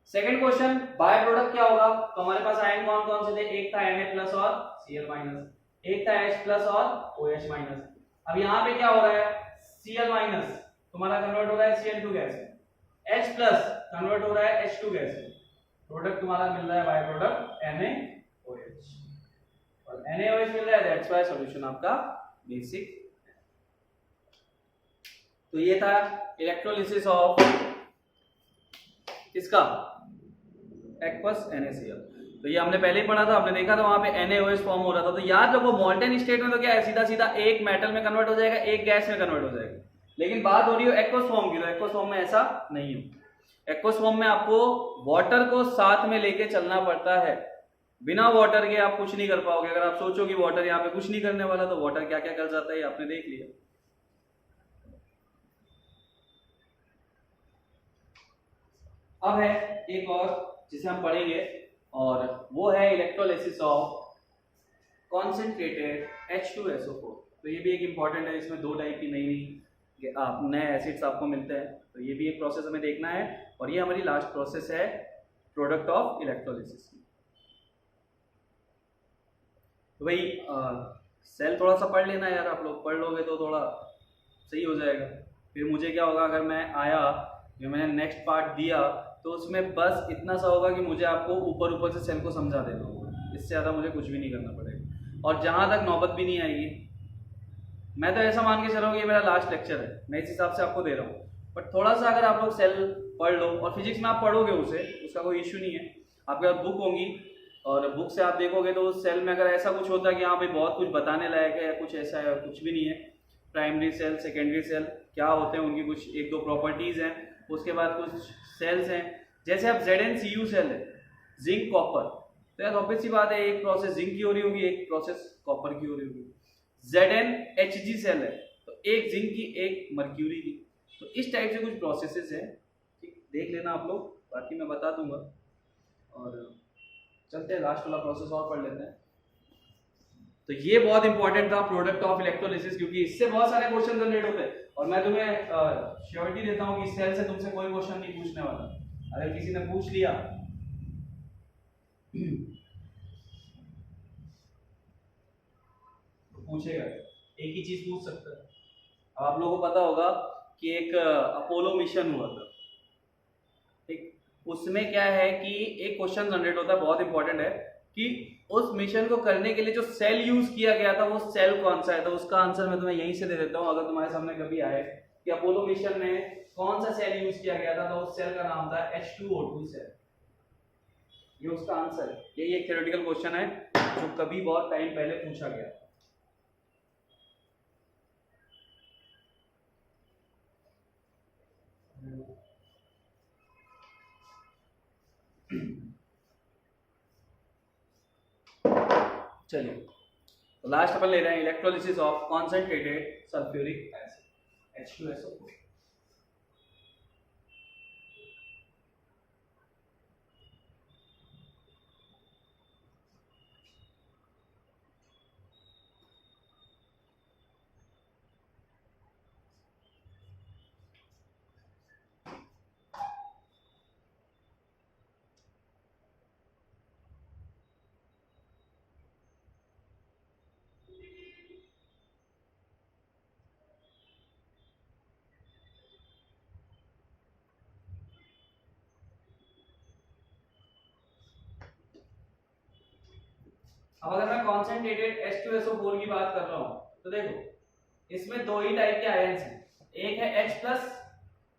Second question, by product क्या होगा? तो हमारे पास आयन कौन कौन से थे, एक था Na+ और Cl-, एक था H+ और OH-। अब यहाँ पे क्या हो रहा है, Cl- तुम्हारा कन्वर्ट हो रहा है Cl2 गैस में, H+ कन्वर्ट हो रहा है H2 गैस में, प्रोडक्ट तुम्हारा मिल रहा है बाय प्रोडक्ट NaOH, और NaOH मिल रहा है, दैट्स व्हाई सॉल्यूशन आपका बेसिक। तो ये था इलेक्ट्रोलिसिस ऑफ किसका, एक्वस NaCl। तो ये हमने पहले ही पढ़ा था, हमने देखा था वहां पे NaOH फॉर्म हो रहा था। तो याद रखो मॉल्टन स्टेट में तो क्या है, सीधा सीधा एक मेटल में कन्वर्ट हो जाएगा, एक गैस में कन्वर्ट हो जाएगा। लेकिन बात हो रही है एक्वस फॉर्म की, तो एक्वस फॉर्म में ऐसा नहीं हो। एक्वस फॉर्म में आपको वाटर को साथ में लेके चलना पड़ता है, बिना वाटर के आप कुछ नहीं कर पाओगे। अगर आप सोचो कि वाटर यहाँ पे कुछ नहीं करने वाला, तो वाटर क्या क्या कर जाता है आपने देख लिया। अब है एक और जिसे हम पढ़ेंगे, और वो है इलेक्ट्रोलिसिस ऑफ कॉन्सेंट्रेटेड H2SO4। तो ये भी एक इंपॉर्टेंट है, इसमें दो टाइप की नई नए एसिड्स आपको मिलते हैं। तो ये भी एक प्रोसेस हमें देखना है, और ये हमारी लास्ट प्रोसेस है प्रोडक्ट ऑफ इलेक्ट्रोलिसिस। तो भाई सेल थोड़ा सा पढ़ लेना यार, आप लोग पढ़ लोगे तो थोड़ा सही हो जाएगा। फिर मुझे क्या होगा, अगर मैं आया जो मैंने नेक्स्ट पार्ट दिया तो उसमें बस इतना सा होगा कि मुझे आपको ऊपर ऊपर से सेल को समझा देना होगा, इससे ज़्यादा मुझे कुछ भी नहीं करना पड़ेगा। और जहाँ तक नौबत भी नहीं आएगी, मैं तो ऐसा मान के चल रहा हूँ कि ये मेरा लास्ट लेक्चर है, मैं इस हिसाब से आपको दे रहा हूँ। बट थोड़ा सा अगर आप लोग सेल पढ़ लो, और फिजिक्स में आप पढ़ोगे उसे, उसका कोई इश्यू नहीं है। आपके पास बुक होंगी और बुक से आप देखोगे तो उस सेल में अगर ऐसा कुछ होता है कि हाँ भाई बहुत कुछ बताने लायक है या कुछ ऐसा है, कुछ भी नहीं है। प्राइमरी सेल, सेकेंडरी सेल क्या होते हैं, उनकी कुछ एक दो प्रॉपर्टीज हैं। उसके बाद कुछ सेल्स हैं, जैसे अब ZnCu सेल है, जिंक कॉपर, तो यार ऑब्वियस सी बात है एक प्रोसेस जिंक की हो रही होगी, एक प्रोसेस कॉपर की हो रही होगी। ZnHg सेल है, तो एक जिंक की एक मर्क्यूरी की। तो इस टाइप से कुछ प्रोसेसेस हैं, ठीक, देख लेना आप लोग, बाकी मैं बता दूंगा। और चलते हैं लास्ट वाला प्रोसेस और पढ़ लेते हैं। तो ये बहुत इंपॉर्टेंट था, प्रोडक्ट ऑफ इलेक्ट्रोलिसिस, क्योंकि इससे बहुत सारे क्वेश्चन जनरेट होते हैं और मैं तुम्हें श्योरिटी देता हूँ कि इस सेल से तुमसे कोई क्वेश्चन नहीं पूछने वाला। अगर किसी ने पूछ लिया तो पूछेगा, एक ही चीज पूछ सकता है। अब आप लोगों को पता होगा कि एक अपोलो मिशन हुआ था, ठीक, उसमें क्या है कि एक क्वेश्चन जनरेट होता है, बहुत इंपॉर्टेंट है, कि उस मिशन को करने के लिए जो सेल यूज किया गया था वो सेल कौन सा है। तो उसका आंसर मैं तुम्हें यहीं से दे देता हूँ, अगर तुम्हारे सामने कभी आए कि अपोलो मिशन में कौन सा सेल यूज किया गया था, तो उस सेल का नाम था H2O2 सेल। ये उसका आंसर है। यही एक थ्योरेटिकल क्वेश्चन है जो कभी बहुत टाइम पहले पूछा गया। चलिए, तो लास्ट अपन ले रहे हैं electrolysis of concentrated sulphuric acid H2SO4। अब अगर मैं कॉन्सेंट्रेटेड H2SO4 की बात कर रहा हूं तो देखो इसमें दो ही टाइप के आयंस हैं, एक है H+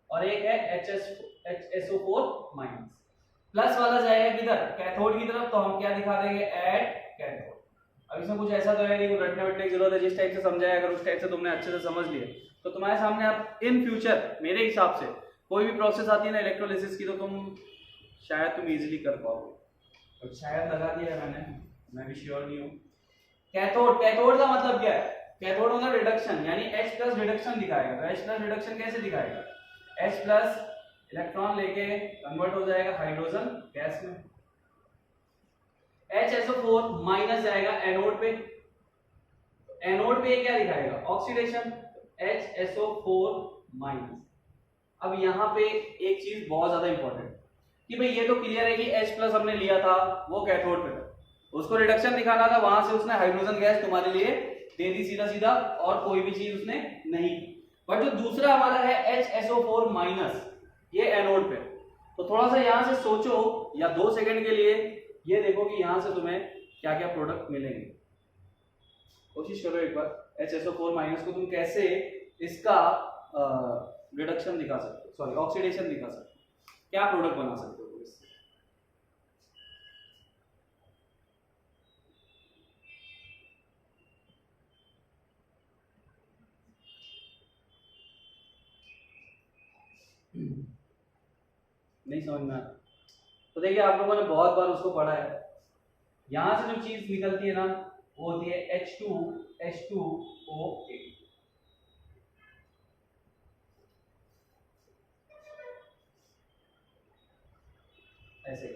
और एक है HSO4-। प्लस वाला जाएगा किधर, कैथोड की तरफ, तो हम क्या दिखा देंगे, एट कैथोड। अब इसमें कुछ ऐसा तो है नहीं, रटने वटने की जरूरत है, जिस टाइप से समझाया अगर उस टाइप से तुमने अच्छे से समझ लिया तो तुम्हारे सामने आप इन फ्यूचर मेरे हिसाब से कोई भी प्रोसेस आती है ना इलेक्ट्रोलिसिस की, तो शायद तुम इजीली कर पाओगे। तो शायद लगा दिया है मैंने, मैं भी श्योर नहीं हूँ। कैथोड, कैथोड का मतलब क्या है, कैथोड मतलब रिडक्शन, यानी H+ रिडक्शन दिखाएगा। तो H+ रिडक्शन कैसे दिखाएगा, H+ इलेक्ट्रॉन लेके कन्वर्ट हो जाएगा हाइड्रोजन गैस में, HSO4- जाएगा एनोड पे, एनोड पे क्या दिखाएगा, ऑक्सीडेशन, HSO4-। अब यहाँ पे एक चीज बहुत ज्यादा इंपॉर्टेंट कि भाई ये तो क्लियर है कि H+ हमने लिया था वो कैथोड पे था, उसको रिडक्शन दिखाना था, वहां से उसने हाइड्रोजन गैस तुम्हारे लिए दे दी सीधा सीधा, और कोई भी चीज उसने नहीं की। बट जो दूसरा हमारा है HSO4-, ये एनोड पे, तो थोड़ा सा यहां से सोचो या 2 सेकंड के लिए ये देखो कि यहां से तुम्हें क्या क्या प्रोडक्ट मिलेंगे। कोशिश करो एक बार, HSO4- को तुम कैसे इसका रिडक्शन दिखा सकते हो, सॉरी ऑक्सीडेशन दिखा सकते हो, क्या प्रोडक्ट बना सकते हो इससे। नहीं समझ में आता तो देखिए आप लोगों ने बहुत बार उसको पढ़ा है, यहां से जो चीज निकलती है ना वो होती है H2OA। ऐसे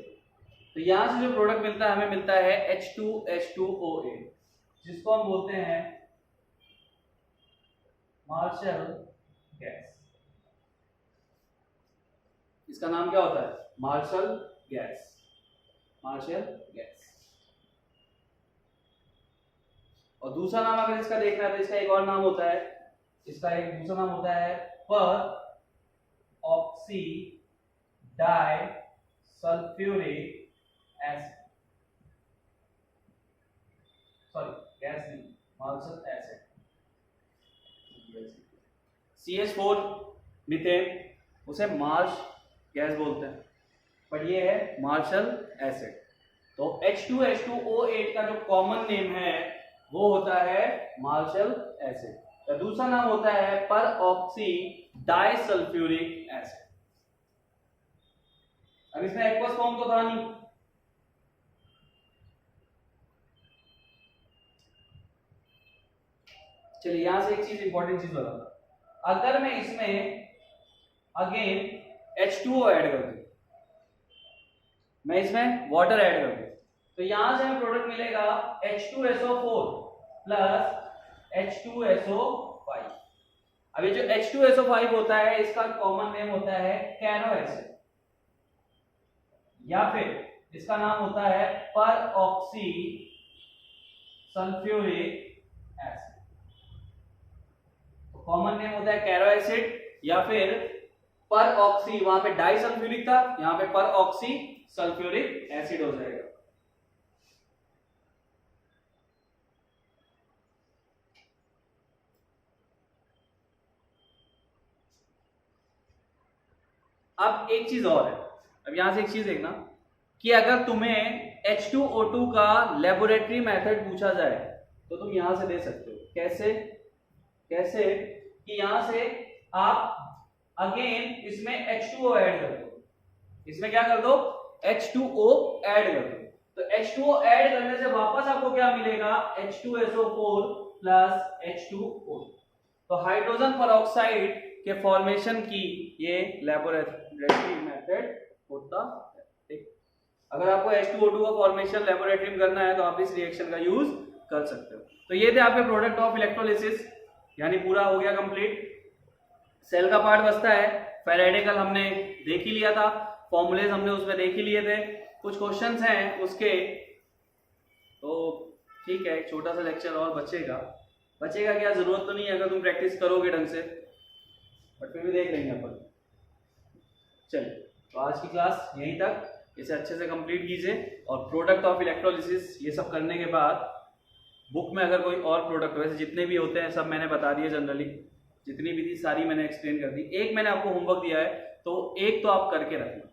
तो यहां से जो प्रोडक्ट मिलता है हमें मिलता है H2H2OA, जिसको हम बोलते हैं मार्शल गैस। इसका नाम क्या होता है, मार्शल गैस, मार्शल गैस। और दूसरा नाम अगर इसका देखना है तो इसका एक और नाम होता है, इसका एक दूसरा नाम होता है पर oxy di sulphuric acid, sorry gas नहीं, मार्शल एसिड, CH4 मीथेन, उसे मार्श गैस बोलते हैं, पर ये है मार्शल एसिड। तो H2H2O8 का जो कॉमन नेम है वो होता है मार्शल एसिड। तो दूसरा नाम होता है पर ऑक्सी डाइसल्फ्यूरिक एसिड। अब इसमें एक्वस फॉर्म तो था नहीं, चलिए यहां से एक चीज इंपॉर्टेंट चीज बताता, अगर मैं इसमें अगेन H2O ऐड कर दूं, मैं इसमें वाटर ऐड कर दूं, तो यहां से हमें प्रोडक्ट मिलेगा H2SO4 प्लस H2SO5। अब ये जो H2SO5 होता है इसका कॉमन नेम होता है कैरो एसिड, या फिर इसका नाम होता है पर ऑक्सी सल्फ्यूरिक एसिड। तो कॉमन नेम होता है कैरो एसिड या फिर पर ऑक्सी, वहां पे डाइसल्फ्यूरिक था, यहां पे पर ऑक्सी सल्फ्यूरिक एसिड हो जाएगा। अब एक चीज और है, अब यहां से एक चीज देखना कि अगर तुम्हें H2O2 का लेबोरेटरी मेथड पूछा जाए तो तुम यहां से दे सकते हो। कैसे? कैसे कि यहां से आप अगेन इसमें H2O ऐड कर दो, इसमें क्या कर दो, H2O ऐड कर दो। तो H2O ऐड करने से वापस आपको क्या मिलेगा, H2SO4 प्लस H2O। तो हाइड्रोजन पेरोक्साइड के फॉर्मेशन की ये लेबोरेटरी मेथड होता है। ठीक, अगर आपको H2O2 का फॉर्मेशन लेबोरेटरी में करना है तो आप इस रिएक्शन का यूज कर सकते हो। तो ये थे आपके प्रोडक्ट ऑफ इलेक्ट्रोलिसिस, यानी पूरा हो गया कंप्लीट। सेल का पार्ट बचता है, फेराडे हमने देख ही लिया था, फॉर्मूलेज हमने उसमें देख ही लिए थे, कुछ क्वेश्चंस हैं उसके, तो ठीक है, एक छोटा सा लेक्चर और बचेगा क्या, जरूरत तो नहीं है अगर तुम प्रैक्टिस करोगे ढंग से, बट फिर भी देख लेंगे अपन। चलिए, तो आज की क्लास यहीं तक, इसे अच्छे से कंप्लीट कीजिए। और प्रोडक्ट ऑफ इलेक्ट्रोलिसिस ये सब करने के बाद बुक में अगर कोई और प्रोडक्ट, वैसे जितने भी होते हैं सब मैंने बता दिए, जनरली जितनी भी थी सारी मैंने एक्सप्लेन कर दी। एक मैंने आपको होमवर्क दिया है, तो एक तो आप करके रखना।